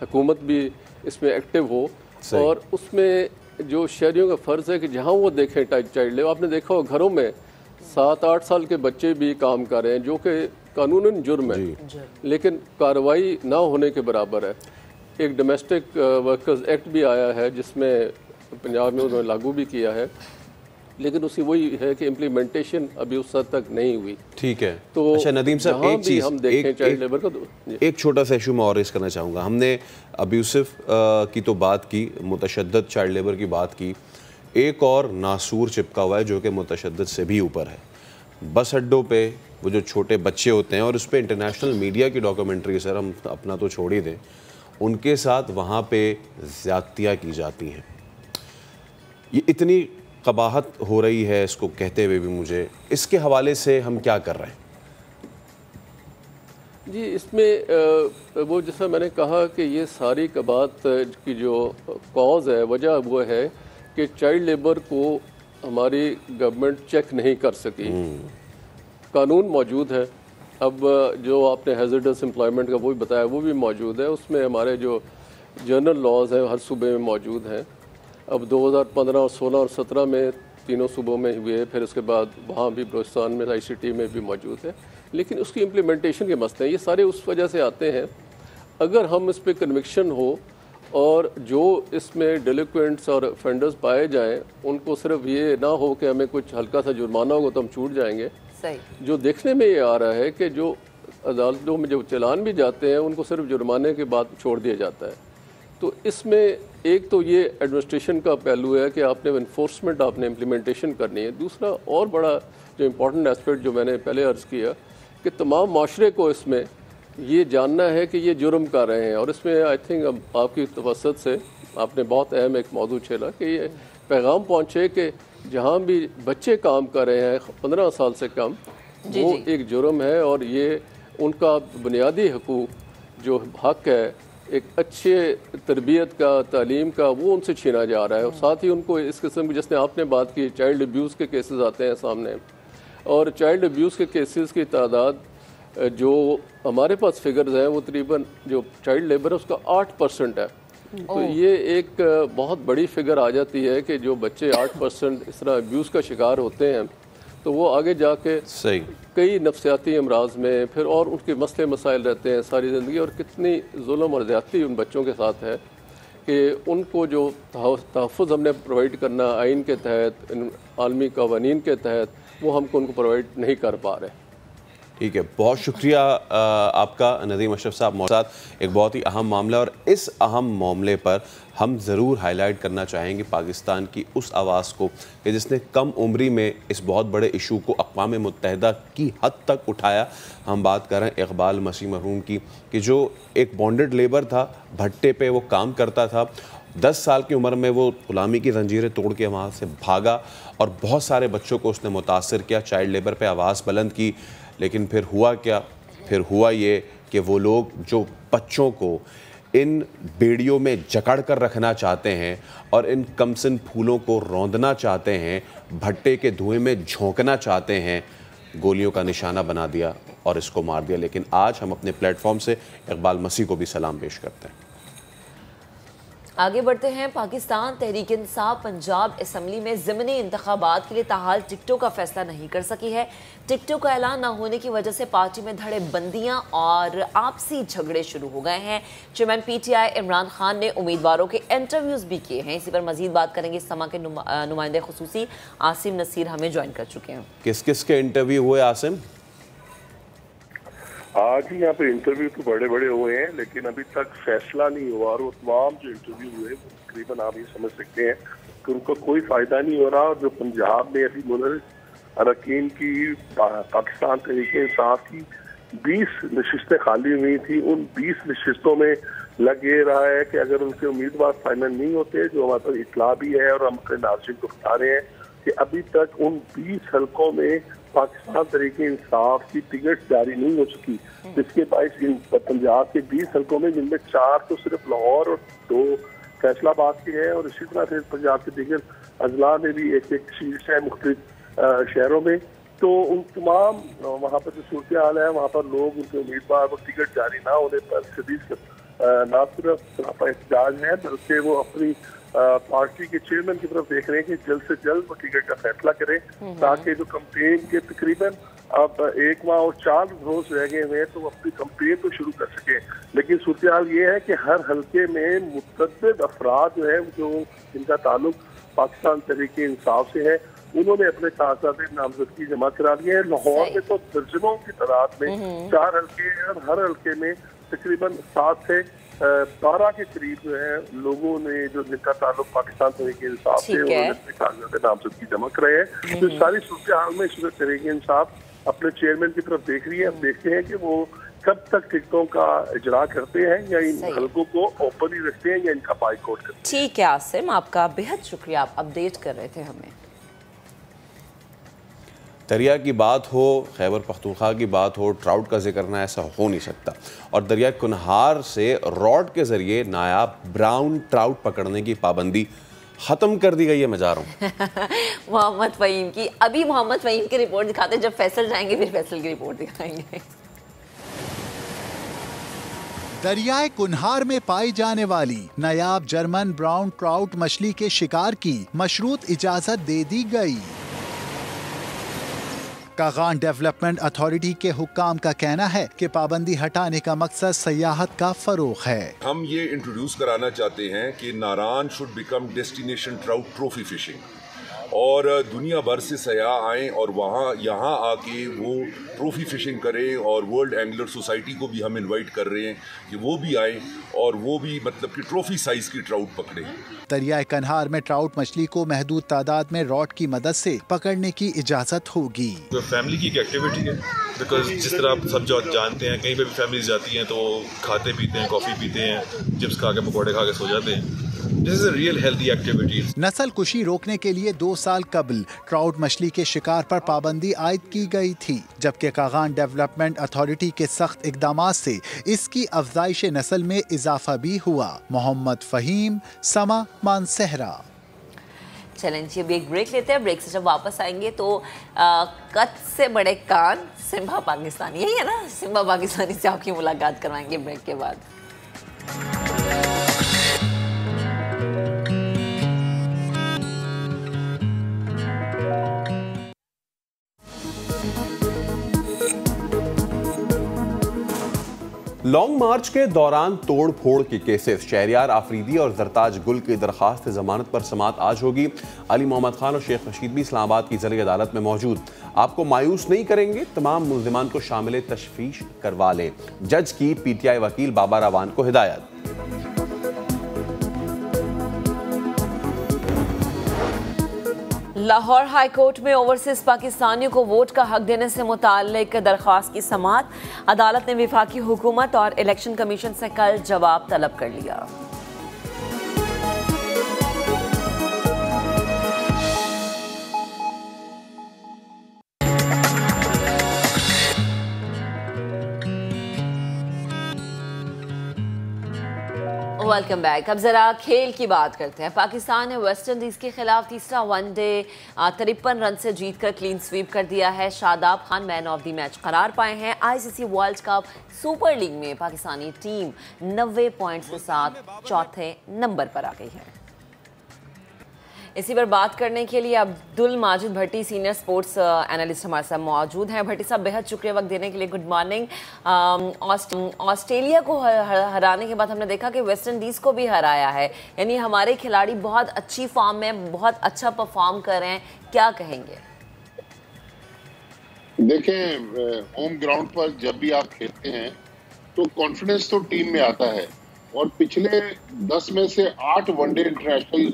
हुकूमत भी इसमें एक्टिव हो और उसमें जो शहरियों का फ़र्ज़ है कि जहाँ वो देखें चाइल्ड लेबर, आपने देखा हो घरों में 7-8 साल के बच्चे भी काम कर रहे हैं जो कि कानूनन जुर्म है लेकिन कार्रवाई ना होने के बराबर है। एक डोमेस्टिक वर्कर्स एक्ट भी आया है जिसमें पंजाब में उन्होंने लागू भी किया है, लेकिन उसी वही है कि इम्प्लीमेंटेशन अभी उस हद तक नहीं हुई। ठीक है। तो अच्छा नदीम साहब, एक चीज़ हम देखें चाइल्ड लेबर का, एक छोटा सा इशू मैं और रेस करना चाहूँगा। हमने अब्यूसिव की तो बात की, मुतशद्दद चाइल्ड लेबर की बात की, एक और नासूर चिपका हुआ है जो कि मुतशद्दद से भी ऊपर है। बस अड्डों पे वो जो छोटे बच्चे होते हैं और उस पर इंटरनेशनल मीडिया की डॉक्यूमेंट्री, सर हम अपना तो छोड़ ही दें, उनके साथ वहाँ पे ज़्यादतियाँ की जाती हैं। ये इतनी कबाहत हो रही है इसको कहते हुए भी मुझे, इसके हवाले से हम क्या कर रहे हैं? जी, इसमें वो जैसा मैंने कहा कि ये सारी कबाहत की जो कॉज है, वजह वो है कि चाइल्ड लेबर को हमारी गवर्नमेंट चेक नहीं कर सकी। कानून मौजूद है, अब जो आपने हैज़र्डस एम्प्लॉयमेंट का वो भी बताया वो भी मौजूद है, उसमें हमारे जो जनरल लॉज हैं हर सूबे में मौजूद हैं। अब 2015, 16 और 17 में तीनों सूबों में हुए, फिर उसके बाद वहाँ भी बलूचिस्तान में ICT में भी मौजूद है, लेकिन उसकी इम्प्लीमेंटेशन के मसले हैं। ये सारे उस वजह से आते हैं, अगर हम इस पर कन्विक्शन हो और जो इसमें डिलिक्वेंट्स और ऑफेंडर्स पाए जाएं उनको सिर्फ ये ना हो कि हमें कुछ हल्का सा जुर्माना होगा तो हम छूट जाएंगे। सही। जो देखने में ये आ रहा है कि जो अदालतों में जो चालान भी जाते हैं उनको सिर्फ जुर्माने के बाद छोड़ दिया जाता है। तो इसमें एक तो ये एडमिनिस्ट्रेशन का पहलू है कि आपने इन्फोर्समेंट, आपने इम्प्लीमेंटेशन करनी है। दूसरा और बड़ा जो इम्पोर्टेंट एस्पेक्ट जो मैंने पहले अर्ज़ किया कि तमाम माशरे को इसमें ये जानना है कि ये जुर्म कर रहे हैं, और इसमें आई थिंक आपकी तवसत से आपने बहुत अहम एक मौजू छेड़ा कि ये पैगाम पहुँचे कि जहाँ भी बच्चे काम कर रहे हैं 15 साल से कम, वो एक जुर्म है और ये उनका बुनियादी हकूक़ जो हक़ है एक अच्छे तरबियत का, तालीम का, वो उनसे छीना जा रहा है। और साथ ही उनको इस किस्म की, जिसने आपने बात की, चाइल्ड अब्यूज़ के केसेस आते हैं सामने, और चाइल्ड अब्यूज़ के केसेस की तादाद जो हमारे पास फिगर्स हैं वो तकरीबन जो चाइल्ड लेबर है उसका 8% है। तो ये एक बहुत बड़ी फिगर आ जाती है कि जो बच्चे 8% इस तरह अब्यूज़ का शिकार होते हैं तो वो आगे जाके सही कई नफ्सियाती अमराज में फिर और उनके मसले मसाइल रहते हैं सारी ज़िंदगी। और कितनी जुल्म और ज़्यादती उन बच्चों के साथ है कि उनको जो तहफ़्फ़ुज़ हमने प्रोवाइड करना आइन के तहत, इन आलमी कवानीन के तहत, वो हमको उनको प्रोवाइड नहीं कर पा रहे। ठीक है, बहुत शुक्रिया आपका नदीम अशरफ साहब। हमारे साथ एक बहुत ही अहम मामला, और इस अहम मामले पर हम ज़रूर हाईलाइट करना चाहेंगे पाकिस्तान की उस आवाज़ को कि जिसने कम उम्री में इस बहुत बड़े इशू को अक़वाम मुत्तहिदा की हद तक उठाया। हम बात कर रहे हैं इकबाल मसीह मरहूम की, कि जो एक बॉन्डेड लेबर था, भट्टे पे वो काम करता था। 10 साल की उम्र में वो ग़ुलामी की जंजीरें तोड़ के वहाँ से भागा और बहुत सारे बच्चों को उसने मुतासर किया, चाइल्ड लेबर पे आवाज़ बुलंद की। लेकिन फिर हुआ क्या? फिर हुआ ये कि वो लोग जो बच्चों को इन बेड़ियों में जकड़ कर रखना चाहते हैं और इन कमसिन फूलों को रौंदना चाहते हैं, भट्टे के धुएं में झोंकना चाहते हैं, गोलियों का निशाना बना दिया और इसको मार दिया। लेकिन आज हम अपने प्लेटफॉर्म से इकबाल मसीह को भी सलाम पेश करते हैं। आगे बढ़ते हैं। पाकिस्तान तहरीक इंसाफ पंजाब असम्बली में ज़िमनी इंतखाबात के लिए ताहाल टिकटों का फैसला नहीं कर सकी है। टिकटों का ऐलान न होने की वजह से पार्टी में धड़े बंदियां और आपसी झगड़े शुरू हो गए हैं। चेयरमैन PTI इमरान खान ने उम्मीदवारों के इंटरव्यूज़ भी किए हैं। इसी पर मजीद बात करेंगे। समा के नुमाइंदे खुसूसी आसिम नसीर हमें ज्वाइन कर चुके हैं। किस किस के इंटरव्यू हुए आसिम? आज ही यहाँ पे इंटरव्यू तो बड़े बड़े हुए हैं, लेकिन अभी तक फैसला नहीं हुआ। और वो तमाम जो इंटरव्यू हुए वो तकरीबन आप ये समझ सकते हैं कि उनका कोई फायदा नहीं हो रहा। और जो पंजाब में अभी मुनरिस अरकान की पाकिस्तान तहरीक इंसाफ की 20 नशिस्तें खाली हुई थी, उन 20 नशिस्तों में लग ये रहा है कि अगर उनके उम्मीदवार फाइनल नहीं होते, जो हमारे पास इतला भी है और हम अपने नाज़रीन को बता रहे हैं कि अभी तक उन 20 हल्कों में पाकिस्तान तहरीक इंसाफ की टिकट जारी नहीं हो चुकी, जिसके बायस इन पंजाब के 20 हल्कों में, जिनमें 4 तो सिर्फ लाहौर और 2 फैसलाबाद के हैं, और इसी तरह से पंजाब के दीगर अजला में भी एक सीट है मुख्तलिफ शहरों में। तो उन तमाम वहाँ पर जो सूरत हाल है, वहाँ पर लोग उनके उम्मीदवार को टिकट जारी ना होने पर शदीद ना सिर्फ एहतजाज है, बल्कि वो अपनी पार्टी के चेयरमैन की तरफ देख रहे हैं कि जल्द से जल्द वो टिकट का फैसला करें, ताकि जो कंपेन के तकरीबन अब 1 माह और 4 रोज रह गए हुए हैं तो वो अपनी कंपेन तो शुरू कर सके। लेकिन सूरत हाल ये है कि हर हल्के में मुतअद्दिद अफराद जो है, जो जिनका ताल्लुक पाकिस्तान तहरीक इंसाफ से है, उन्होंने अपने कागजात नामजदगी जमा करा दिए हैं। लाहौर में तो दर्जनों की तादाद में 4 हल्के हैं और हर हल्के में तकरीबन 7 से 12 के करीब जो है लोगों ने, जो जिनका ताल्लुक पाकिस्तान तहरीक इंसाफ से, उन्होंने अपने कागजात नामजदगी जमा कराए हैं। तो सारी सूरत हाल में इस वक्त तहरीक इंसाफ अपने चेयरमैन की तरफ देख रही है। हम देखते हैं कि वो कब तक टिकटों का इजरा करते हैं, या इन हल्कों को ओपन ही रखते हैं, या इनका बाइकआउट करते हैं। ठीक है आसिम, आपका बेहद शुक्रिया, आप अपडेट कर रहे थे हमें। दरिया की बात हो, खैबर पख्तूनख्वा की बात हो, ट्राउट का जिक्र करना ऐसा हो नहीं सकता। और दरिया कुनहार से रॉड के ज़रिए नायाब ब्राउन ट्राउट पकड़ने की पाबंदी ख़त्म कर दी गई है। मैं जा रहा हूँ मोहम्मद फ़हीम की। अभी मोहम्मद फ़हीम की रिपोर्ट दिखाते हैं, जब फैसल जाएंगे फिर फैसल की रिपोर्ट दिखाएंगे। दरियाए कुनहार में पाई जाने वाली नायाब जर्मन ब्राउन ट्राउट मछली के शिकार की मशरूत इजाज़त दे दी गई। कागान डेवलपमेंट अथॉरिटी के हुक्काम का कहना है कि पाबंदी हटाने का मकसद सयाहत का फरोग है। हम ये इंट्रोड्यूस कराना चाहते हैं कि Naran should become destination trout trophy fishing, और दुनिया भर से सयाह आएँ और वहाँ यहाँ आके वो ट्रॉफी फिशिंग करें। और वर्ल्ड एंगलर सोसाइटी को भी हम इनवाइट कर रहे हैं कि वो भी आएँ और वो भी मतलब कि ट्रॉफी साइज की ट्राउट पकड़ें। दरियाए कन्हार में ट्राउट मछली को महदूद तादाद में रॉड की मदद से पकड़ने की इजाज़त होगी। तो फैमिली की एक एक्टिविटी है, बिकॉज जिस तरह आप सब जो जानते हैं, कहीं पे भी फैमिलीज जाती हैं तो खाते पीते हैं, कॉफ़ी पीते हैं, चिप्स खा के पकौड़े खा के सो जाते हैं। This is a real healthy activity. नस्ल कुशी रोकने के लिए 2 साल कबल ट्राउट मछली के शिकार पर पाबंदी आयद की गई थी, जबकि कागान डेवलपमेंट अथॉरिटी के सख्त इकदामात से इसकी अफजाइश नस्ल में इजाफा भी हुआ। मोहम्मद फ़हीम, समा, मानसहरा। चलें अभी एक ब्रेक लेते हैं। ब्रेक से जब वापस आएंगे तो कद से बड़े कान सिम्बा पाकिस्तानी, यही है ना, सिम्बा पाकिस्तानी से आपकी मुलाकात करवाएंगे ब्रेक के बाद। लॉन्ग मार्च के दौरान तोड़ फोड़ के केसेस, शहरियार आफरीदी और जरताज गुल की दरखास्त जमानत पर समाअत आज होगी। अली मोहम्मद खान और शेख रशीद भी इस्लामाबाद की ज़िला अदालत में मौजूद। आपको मायूस नहीं करेंगे, तमाम मुल्ज़िमान को शामिल तशफीश करवा लें, जज की PTI वकील बाबा रावान को हिदायत। लाहौर हाई कोर्ट में ओवरसीज पाकिस्तानियों को वोट का हक देने से मुताल्लिक दरख्वास्त की समाअत। अदालत ने वफाकी हुकूमत और इलेक्शन कमीशन से कल जवाब तलब कर लिया। Welcome back. अब जरा खेल की बात करते हैं। पाकिस्तान ने वेस्ट इंडीज के खिलाफ तीसरा वनडे 53 रन से जीतकर क्लीन स्वीप कर दिया है। Shadab Khan man of the match करार पाए हैं। ICC world cup super league में पाकिस्तानी टीम 90 पॉइंट्स के साथ चौथे नंबर पर आ गई है। इसी पर बात करने के लिए अब्दुल माजिद भट्टी सीनियर स्पोर्ट्स एनालिस्ट हमारे साथ मौजूद हैं। भट्टी साहब, बेहद शुक्रिया वक्त देने के लिए। Good morning. ऑस्ट्रेलिया को हराने के बाद हमने देखा कि वेस्ट इंडीज़ को भी हराया है, यानी हमारे खिलाड़ी बहुत अच्छी फॉर्म में, बहुत अच्छा परफॉर्म कर रहे हैं, क्या कहेंगे? देखें, होम ग्राउंड पर जब भी आप खेलते हैं तो कॉन्फिडेंस तो टीम में आता है, और पिछले 10 में से 8 वनडे इंटरनेशनल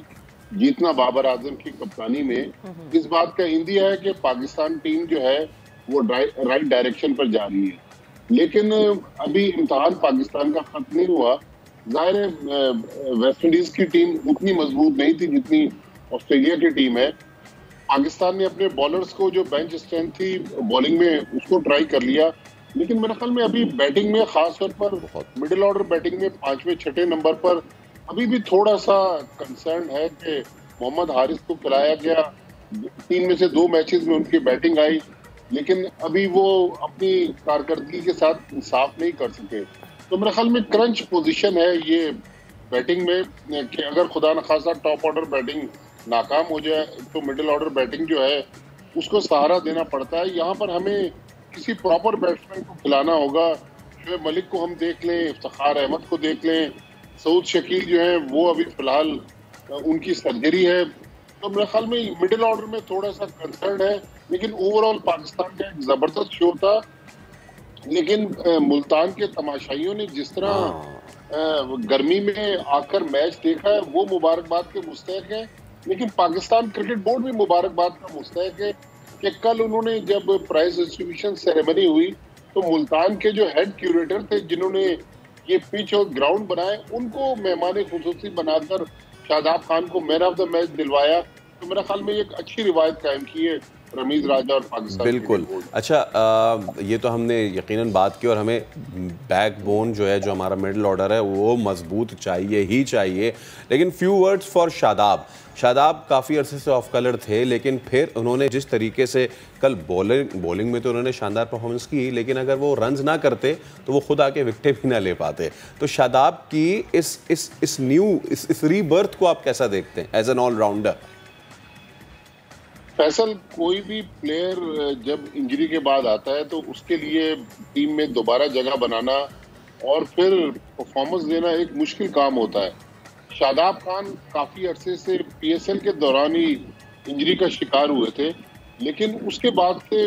जीतना बाबर आजम की कप्तानी में इस बात का इंदिया है कि पाकिस्तान टीम जो है वो राइट डायरेक्शन पर जा रही है। लेकिन अभी इम्तिहान पाकिस्तान का खत्म नहीं हुआ। जाहिर है वेस्ट इंडीज की टीम उतनी मजबूत नहीं थी जितनी ऑस्ट्रेलिया की टीम है। पाकिस्तान ने अपने बॉलर्स को जो बेंच स्ट्रेंथ थी बॉलिंग में उसको ट्राई कर लिया, लेकिन मेरे ख्याल में अभी बैटिंग में खासतौर पर मिडिल ऑर्डर बैटिंग में 5वें 6ठे नंबर पर अभी भी थोड़ा सा कंसर्न है कि मोहम्मद हारिस को खिलाया गया, 3 में से 2 मैचेस में उनकी बैटिंग आई, लेकिन अभी वो अपनी कारकर्दगी के साथ इंसाफ नहीं कर सके। तो मेरे ख्याल में क्रंच पोजीशन है ये बैटिंग में कि अगर खुदा न खासा टॉप ऑर्डर बैटिंग नाकाम हो जाए तो मिडिल ऑर्डर बैटिंग जो है उसको सहारा देना पड़ता है। यहाँ पर हमें किसी प्रॉपर बैट्समैन को खिलाना होगा। शोएब मलिक को हम देख लें, इफ्तिखार अहमद को देख लें, सऊद शकील जो है वो अभी फिलहाल उनकी सर्जरी है। तो मेरे ख्याल में मिडिल ऑर्डर में थोड़ा सा कंसर्न है, लेकिन ओवरऑल पाकिस्तान का एक जबरदस्त शो था। लेकिन मुल्तान के तमाशाइयों ने जिस तरह गर्मी में आकर मैच देखा है वो मुबारकबाद के मुस्तहक है, लेकिन पाकिस्तान क्रिकेट बोर्ड भी मुबारकबाद का मुस्तहक है कि कल उन्होंने जब प्राइज डिस्ट्रीब्यूशन सेरेमनी हुई तो मुल्तान के जो हेड क्यूरेटर थे जिन्होंने ये पिच और ग्राउंड बनाए उनको मेहमान खुसूसी बनाकर शादाब खान को मैन ऑफ द मैच दिलवाया। तो मेरा ख्याल में एक अच्छी रिवायत कायम की है रमीज राजा और पाकिस्तान। बिल्कुल। अच्छा, ये तो हमने यकीनन बात की, और हमें बैकबोन जो है, जो हमारा मिडिल ऑर्डर है वो मजबूत चाहिए ही चाहिए। लेकिन few words for Shadab. Shadab काफ़ी अरसे से ऑफ कलर थे, लेकिन फिर उन्होंने जिस तरीके से कल बॉलिंग में तो उन्होंने शानदार परफॉर्मेंस की, लेकिन अगर वो रन्स ना करते तो वो खुद आके विकेट भी ना ले पाते। तो शादाब की इस रीबर्थ को आप कैसा देखते हैं एज एन ऑलराउंडर? फैसल, कोई भी प्लेयर जब इंजरी के बाद आता है तो उसके लिए टीम में दोबारा जगह बनाना और फिर परफॉर्मेंस देना एक मुश्किल काम होता है। शादाब खान काफ़ी अरसे से PSL के दौरान ही इंजरी का शिकार हुए थे, लेकिन उसके बाद से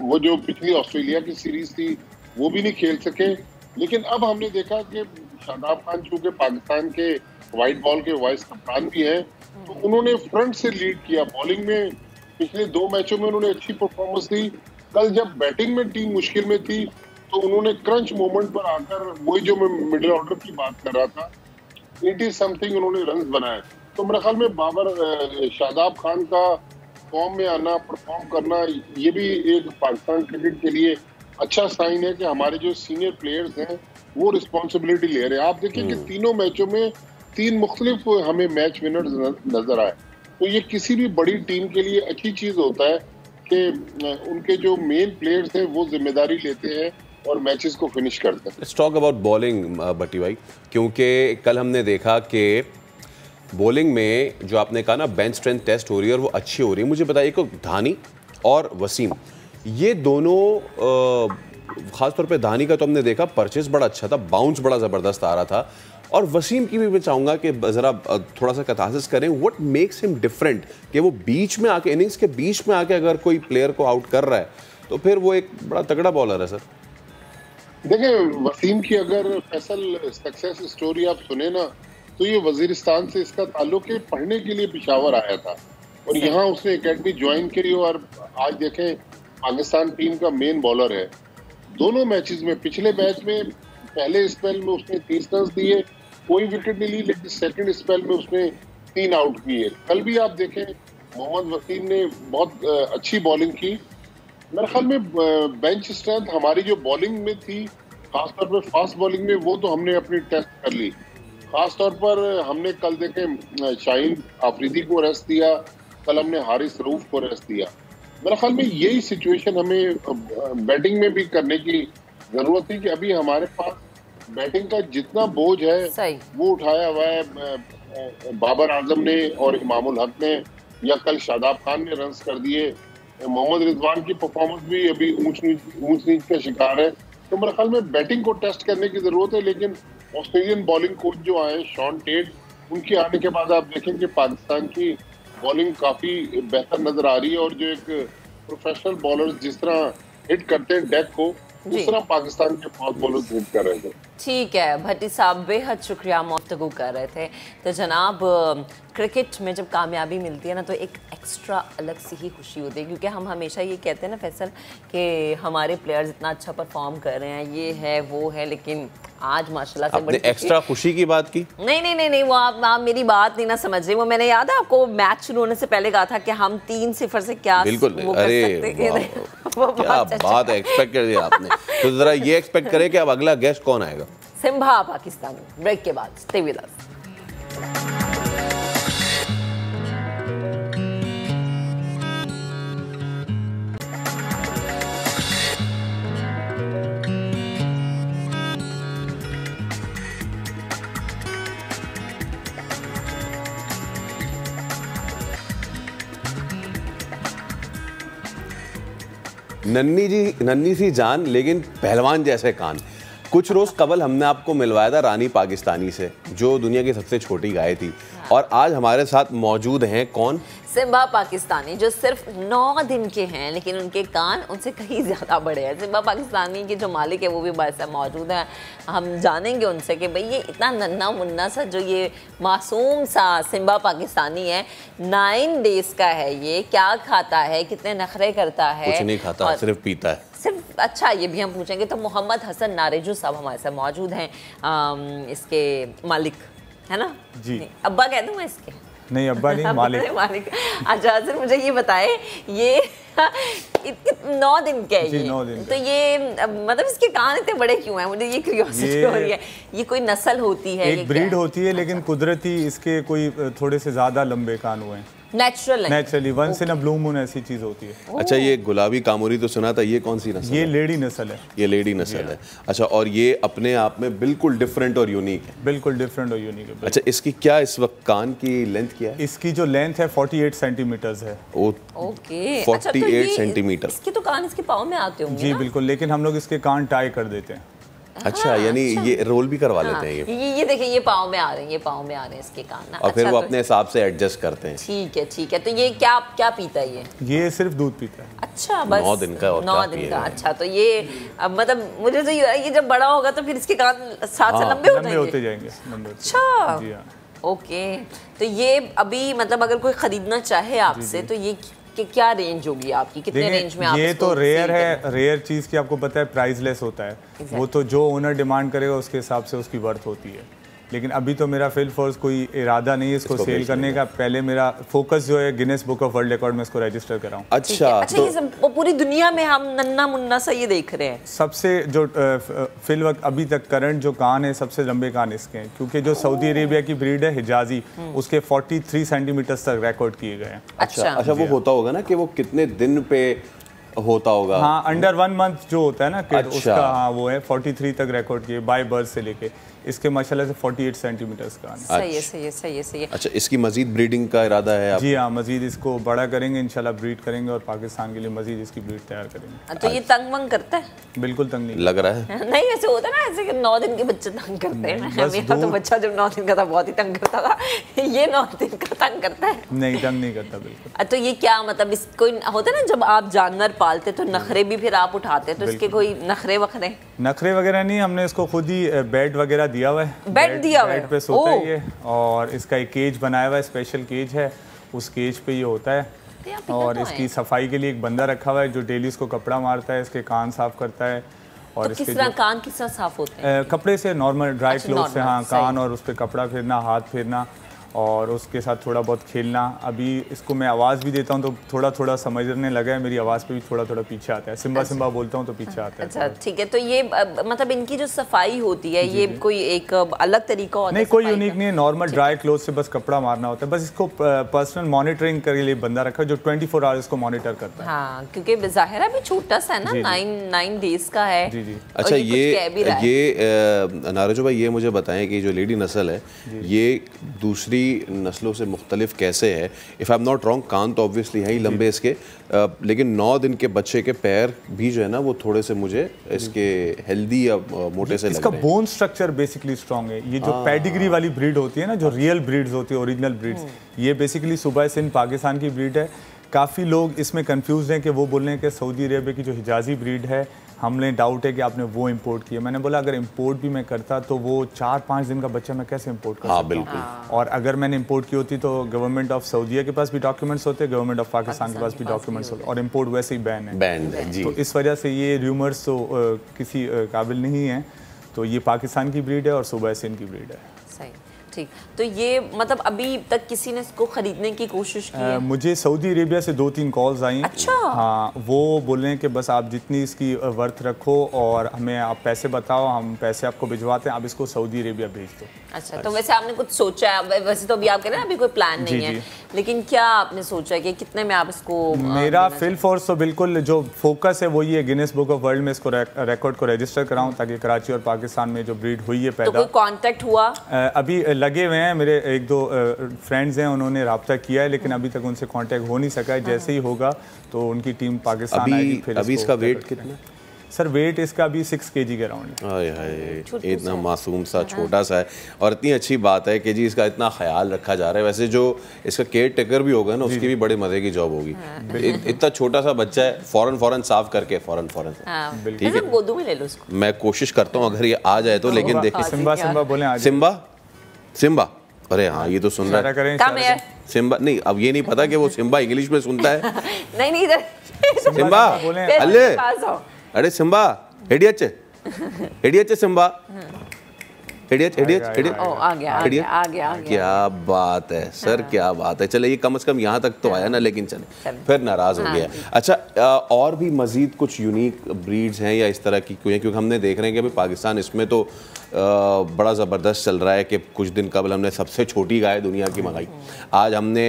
वो जो पिछली ऑस्ट्रेलिया की सीरीज थी वो भी नहीं खेल सके। लेकिन अब हमने देखा कि शादाब खान चूँकि पाकिस्तान के वाइट बॉल के वाइस कप्तान भी हैं, तो उन्होंने फ्रंट से लीड किया। बॉलिंग में पिछले 2 मैचों में उन्होंने अच्छी परफॉर्मेंस दी। कल जब बैटिंग में टीम मुश्किल में थी तो उन्होंने क्रंच मोमेंट पर आकर, वही जो मैं मिडिल ऑर्डर की बात कर रहा था, 80 समथिंग उन्होंने रन्स बनाए। तो मेरे ख्याल में शादाब खान का फॉर्म में आना, परफॉर्म करना, ये भी एक पाकिस्तान क्रिकेट के लिए अच्छा साइन है कि हमारे जो सीनियर प्लेयर्स हैं वो रिस्पॉन्सिबिलिटी ले रहे हैं। आप देखिए कि तीनों मैचों में 3 मुख्तलिफ हमें मैच विनर्स नजर आए। तो ये किसी भी बड़ी टीम के लिए अच्छी चीज होता है कि उनके जो मेन प्लेयर्स हैं वो जिम्मेदारी लेते हैं और मैचेस को फिनिश करते हैं। लेट्स टॉक अबाउट बॉलिंग भट्टी भाई, क्योंकि कल हमने देखा कि बॉलिंग में जो आपने कहा ना बेंच स्ट्रेंथ टेस्ट हो रही है और वो अच्छी हो रही है। मुझे बताइए कि धानी और वसीम, ये दोनों खासतौर पे धानी का तो हमने देखा परचेस बड़ा अच्छा था, बाउंस बड़ा ज़बरदस्त आ रहा था। और वसीम की भी मैं चाहूँगा कि ज़रा थोड़ा सा कथासिस करें, व्हाट मेक्स हिम डिफरेंट, कि वो बीच में आके, इनिंग्स के बीच में आके अगर कोई प्लेयर को आउट कर रहा है तो फिर वो एक बड़ा तगड़ा बॉलर है सर। देखिए, वसीम की अगर फैसल सक्सेस स्टोरी आप सुने ना, तो ये वजीरिस्तान से इसका ताल्लुक है, पढ़ने के लिए पेशावर आया था और यहाँ उसने एकेडमी ज्वाइन करी और आज देखें पाकिस्तान टीम का मेन बॉलर है। दोनों मैचेस में, पिछले मैच में पहले स्पेल में उसने 30 रन दिए, कोई विकेट नहीं ली, लेकिन सेकंड स्पेल में उसने 3 आउट किए। कल भी आप देखें मोहम्मद वसीम ने बहुत अच्छी बॉलिंग की। मेरे ख्याल में बेंच स्ट्रेंथ हमारी जो बॉलिंग में थी, खासतौर पर फास्ट बॉलिंग में, वो तो हमने अपनी टेस्ट कर ली। खासतौर पर हमने कल देखे शाहीन आफरीदी को रेस्ट दिया, कल हमने हारिस रऊफ को रेस्ट दिया। मेरे ख्याल में यही सिचुएशन हमें बैटिंग में भी करने की जरूरत थी कि अभी हमारे पास बैटिंग का जितना बोझ है वो उठाया हुआ है बाबर आजम ने और इमामुल हक ने, या कल शादाब खान ने रन्स कर दिए। मोहम्मद रिजवान की परफॉर्मेंस भी अभी ऊंच नीच का शिकार है। तो मेरे ख्याल में बैटिंग को टेस्ट करने की जरूरत है, लेकिन ऑस्ट्रेलियन बॉलिंग कोच जो आए शॉन टेट, उनके आने के बाद आप देखें कि पाकिस्तान की बॉलिंग काफी बेहतर नजर आ रही है और जो एक प्रोफेशनल बॉलर जिस तरह हिट करते हैं डेक को, उस तरह पाकिस्तान के फास्ट बॉलर्स हिट कर रहे थे। ठीक है भट्टी साहब, बेहद शुक्रिया, गुफ्तगू कर रहे थे। तो जनाब, क्रिकेट में जब कामयाबी मिलती है ना तो एक एक्स्ट्रा अलग सी ही खुशी होती है, क्योंकि हम हमेशा ये कहते हैं ना फैसल कि हमारे प्लेयर्स इतना अच्छा परफॉर्म कर रहे हैं, ये है वो है, लेकिन आज माशाल्लाह से आपने एक्स्ट्रा खुशी की बात की। नहीं, वो आप मेरी बात नहीं ना समझ रहे। वो मैंने याद है आपको मैच शुरू होने से पहले कहा था कि हम 3-0 से क्या बिल्कुल वो अरे वो क्या बात है, एक्सपेक्ट कर दिया आपने। तो जरा ये एक्सपेक्ट करें कि अब अगला गेस्ट कौन आएगा। सिम्बा पाकिस्तानी, ब्रेक के बाद स्टे विद अस। नन्ही सी जान लेकिन पहलवान जैसे कान। कुछ रोज कबल हमने आपको मिलवाया था रानी पाकिस्तानी से, जो दुनिया की सबसे छोटी गाय थी, और आज हमारे साथ मौजूद हैं कौन? सिम्बा पाकिस्तानी, जो सिर्फ 9 दिन के हैं लेकिन उनके कान उनसे कहीं ज़्यादा बड़े हैं। सिम्बा पाकिस्तानी के जो मालिक है वो भी बस मौजूद हैं। हम जानेंगे उनसे कि भाई ये इतना नन्ना मुन्ना सा जो ये मासूम सा सिम्बा पाकिस्तानी है, 9 डेज का है, ये क्या खाता है, कितने नखरे करता है? कुछ नहीं खाता, सिर्फ पीता है सिर्फ। अच्छा, ये भी हम पूछेंगे। तो मोहम्मद हसन नारेजू साहब हमारे साथ मौजूद हैं, इसके मालिक है ना जी। अब्बा कह दूँ मैं इसके? नहीं अब्बा नहीं, मालिक। अच्छा सर, मुझे ये बताए, ये 9 दिन के है ये, 9 दिन तो ये मतलब इसके कान इतने बड़े क्यों हैं? मुझे ये क्यूरियोसिटी हो रही है। ये कोई नस्ल होती है? एक ब्रीड होती है, लेकिन कुदरती इसके कोई थोड़े से ज्यादा लंबे कान हुए हैं। Naturally once in a blue moon ऐसी चीज होती है। अच्छा, ये गुलाबी कामूरी तो सुना था, ये कौन सी नस्ल? ये लेडी नस्ल है। ये लेडी नस्ल है। अच्छा, और ये अपने आप में बिल्कुल डिफरेंट और यूनिक है। बिल्कुल डिफरेंट और यूनिक है। अच्छा, इसकी क्या इस वक्त कान की लेंथ क्या है? इसकी जो लेंथ है 48 सेंटीमीटर्स है। Okay, 48 centimetre. इसके तो कान इसके पाँव में आते होंगे। जी बिल्कुल, लेकिन हम लोग इसके कान टाई कर देते हैं। अच्छा, यानी ये रोल भी करवा लेते हैं। ये देखिए, ये पाँव में आ रहे हैं, ये पाँव में आ रहे हैं इसके कान ना। और फिर वो अपने हिसाब से एडजस्ट करते हैं। ठीक है। तो ये क्या पीता है ये सिर्फ दूध पीता है। अच्छा, बस 9 दिन का। और 9 दिन का। अच्छा, तो ये मतलब मुझे तो ये जब बड़ा होगा तो फिर इसके कान साथ से लंबे होते जाएंगे। अच्छा, ओके। तो ये अभी मतलब अगर कोई खरीदना चाहे आपसे तो ये कि क्या रेंज होगी आपकी, कितने रेंज में आप? ये तो रेयर है, रेयर चीज़ की आपको पता है प्राइसलेस होता है। वो तो जो ओनर डिमांड करेगा उसके हिसाब से उसकी वर्थ होती है। लेकिन अभी तो मेरा फिल फोर्स कोई इरादा नहीं है इसको सेल करने का। पहले मेरा फोकस जो है Guinness book of world record में इसको रजिस्टर कराऊं। अच्छा, तो ये पूरी दुनिया में हम नन्ना मुन्ना सा ये देख रहे हैं। सबसे जो फिल वक्त अभी तक करंट जो कान है, सबसे लंबे कान इसके हैं, क्योंकि जो सऊदी अरेबिया की ब्रीड है हिजाजी, उसके 43 सेंटीमीटर तक रिकॉर्ड किए गए हैं। अच्छा, वो होता होगा ना कि वो कितने दिन पे होता होगा। हाँ, अंडर 1 मंथ जो होता है ना किड, अच्छा। उसका हाँ वो है 43 तक रिकॉर्ड किए बाय बर्थ से लेके, इसके माशाल्लाह से 48 सेंटीमीटर्स का। सही है, सही है, सही है, सही है। अच्छा, इसकी मजीद ब्रीडिंग का इरादा है आप? जी हाँ, मजीद इसको बड़ा करेंगे इंशाल्लाह, ब्रीड करेंगे और पाकिस्तान के लिए मजीद इसकी ब्रीड तैयार करेंगे। तो ये तंग वंग करता है? बिल्कुल तंग नहीं लग रहा है। नहीं, ऐसे होता है ना, ऐसे कि 9 दिन के बच्चे तंग करते हैं। मेरा तो बच्चा जब 9 दिन का था बहुत ही तंग करता था, ये 9 दिन का तंग करता है? नहीं, तंग नहीं करता बिल्कुल। तो ये क्या मतलब, इसको होता है ना जब आप जानवर पालते तो नखरे भी फिर आप उठाते, तो इसके कोई नखरे वखरे? नखरे वगैरह नहीं, हमने इसको खुद ही बेड वगैरह दिया हुआ है, बेड पे सोता है ये, और इसका एक केज बनाया हुआ है, स्पेशल केज है, उस केज पे ये होता है। और इसकी सफाई के लिए एक बंदा रखा हुआ है जो डेली इसको कपड़ा मारता है, इसके कान साफ करता है। और तो किस तरह कान किस तरह साफ होते हैं? कपड़े से, नॉर्मल ड्राई क्लोथ से, हाँ, कान और उस पर कपड़ा फेरना, हाथ फेरना और उसके साथ थोड़ा बहुत खेलना। अभी इसको मैं आवाज़ भी देता हूँ तो थोड़ा थोड़ा समझने लगा है, मेरी आवाज़ पे भी थोड़ा थोड़ा पीछे आता है। सिम्बा सिम्बा बोलता हूँ तो पीछे आता है। अच्छा, ठीक है। तो ये मतलब इनकी जो सफाई होती है, ये कोई एक अलग तरीका होता है? नहीं, कोई यूनिक नहीं है, नॉर्मल ड्राई क्लोथ से बस कपड़ा मारना होता है। बस इसको पर्सनल मॉनिटरिंग के लिए बंदा रखा है जो 24 आवर्स को मॉनिटर करता है। हाँ, क्योंकि ज़ाहिरा भी छोटा सा है ना, 9 डेज का है। जी जी। अच्छा, ये नाराजो भाई, ये मुझे बताएं कि जो लेडी नस्ल है ये दूसरी नस्लों से मुख्तलिफ कैसे है? If I am not wrong, कान तो ऑब्वियसली है ही लंबे इसके, लेकिन 9 दिन के बच्चे के पैर भी जो है ना वो थोड़े से मुझे इसके हेल्दी या मोटे से लग इसका रहे हैं। बोन स्ट्रक्चर बेसिकली स्ट्रॉन्ग है। ये जो पेडिग्री वाली ब्रीड होती है ना, जो रियल ब्रीड्स होती है, ओरिजिनल ब्रीड्स, ये बेसिकली सूबा सिंध पाकिस्तान की ब्रीड है। काफ़ी लोग इसमें कंफ्यूज हैं कि वो बोल रहे हैं कि सऊदी अरेबिया की जो हिजाजी ब्रीड है, हमने डाउट है कि आपने वो इंपोर्ट किया। मैंने बोला अगर इंपोर्ट भी मैं करता तो वो 4-5 दिन का बच्चा मैं कैसे इंपोर्ट कर सकता हूं? बिल्कुल। और अगर मैंने इंपोर्ट की होती तो गवर्नमेंट ऑफ सऊदीया के पास भी डॉक्यूमेंट्स होते, गवर्नमेंट ऑफ पाकिस्तान के पास भी डॉक्यूमेंट्स होते, और इंपोर्ट वैसे ही बैन है। जी। तो इस वजह से ये र्यूमर्स तो किसी काबिल नहीं है। तो ये पाकिस्तान की ब्रीड है और सूबा सिंध की ब्रीड है। सही, ठीक। तो ये मतलब अभी तक किसी ने इसको खरीदने की कोशिश की है? मुझे सऊदी अरेबिया से 2-3 कॉल्स आई। अच्छा। हाँ, वो बोल रहे हैं कि बस आप जितनी इसकी वर्थ रखो और हमें आप पैसे बताओ, हम पैसे आपको भिजवाते हैं, आप इसको सऊदी अरेबिया भेज दो। अच्छा, तो वैसे आपने कुछ सोचा है? वैसे तो अभी आप कह रहे हैं अभी कोई प्लान नहीं है, लेकिन क्या आपने सोचा कि कितने में आप इसको? मेरा फिल फोर्स तो बिल्कुल जो फोकस है वो ये गिनेस बुक ऑफ वर्ल्ड में इसको रिकॉर्ड को रजिस्टर कराऊं, ताकि कराची और पाकिस्तान में जो ब्रीड हुई है पैदा। तो कोई कांटेक्ट हुआ? अभी लगे हुए हैं, मेरे 1-2 फ्रेंड्स हैं, उन्होंने रब्ता किया है, लेकिन अभी तक उनसे कांटेक्ट हो नहीं सका है। जैसे ही होगा तो उनकी टीम पाकिस्तान आएगी। फिर अभी इसका वेट कितना? सर वेट इसका अभी 6 kg के राउंड है। इतना मासूम सा छोटा सा है, और इतनी अच्छी बात है कि जी इसका इतना ख्याल रखा जा रहा है। वैसे जो इसका केयर टेकर भी होगा ना, उसकी भी बड़े मजे की जॉब होगी। इतना छोटा सा बच्चा है, फौरन साफ करके फौरन ठीक है, गोदू में ले लो उसको। मैं कोशिश करता हूँ अगर ये आ जाए तो, लेकिन देखिए सिम्बा बोले सिम्बा, अरे हाँ ये तो सुन रहा है सिम्बा। नहीं, अब ये नहीं पता कि वो सिम्बा इंग्लिश में सुनता है। नहीं इधर सिम्बा, अल्ले, अरे सिम्बा, हेडियच सिम्बा, क्या बात है सर, क्या बात है। चले, ये कम से कम यहाँ तक तो आया ना, लेकिन चले फिर नाराज हो गया। अच्छा, और भी मजीद कुछ यूनिक ब्रीड्स हैं या इस तरह की कोई? क्योंकि हमने देख रहे हैं कि अभी पाकिस्तान इसमें तो बड़ा ज़बरदस्त चल रहा है कि कुछ दिन कबल हमने सबसे छोटी गाय दुनिया की मंगाई, आज हमने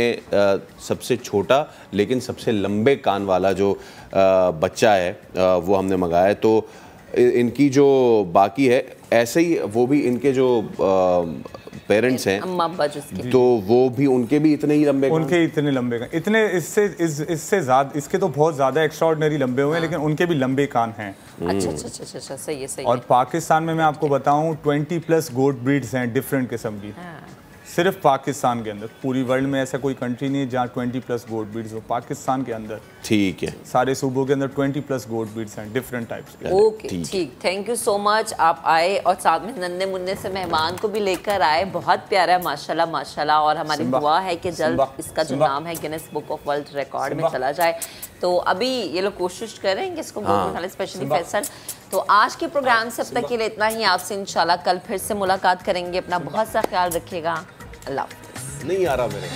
सबसे छोटा लेकिन सबसे लंबे कान वाला जो बच्चा है वो हमने मंगाया है। तो इनकी जो बाकी है ऐसे ही, वो भी इनके जो पेरेंट्स हैं तो वो भी, उनके भी इतने ही लंबे, उनके इतने लंबे कान, इतने इससे ज़्यादा, इसके तो बहुत ज़्यादा एक्स्ट्राऑर्डिनरी लंबे हुए हैं, लेकिन उनके भी लंबे कान हैं। अच्छा, सही है, सही। और पाकिस्तान में मैं आपको बताऊं 20+ गोट ब्रीड्स हैं डिफरेंट किस्म की, सिर्फ पाकिस्तान के अंदर। पूरी वर्ल्ड में ऐसा कोई कंट्री नहीं है जहाँ 20+ गोट ब्रीड्स हो, पाकिस्तान के अंदर। ठीक है, सारे सूबों के अंदर 20+ गोट ब्रीड्स हैं डिफरेंट टाइप्स के। ओके, ठीक, थैंक यू सो मच। आप आए और साथ में नन्हे मुन्ने से मेहमान को भी लेकर आए, बहुत प्यारा है माशाल्लाह माशाल्लाह। और हमारी दुआ है कि जल्द इसका जो नाम है Guinness book of world record में चला जाए। तो अभी ये लोग कोशिश करेंगे इसको बोलने, स्पेशली फैसल। तो आज के प्रोग्राम से अब तक के लिए इतना ही। आपसे इंशाल्लाह कल फिर से मुलाकात करेंगे। अपना बहुत सा ख्याल रखिएगा। अल्लाह हाफ़िज़। नहीं आ रहा मेरे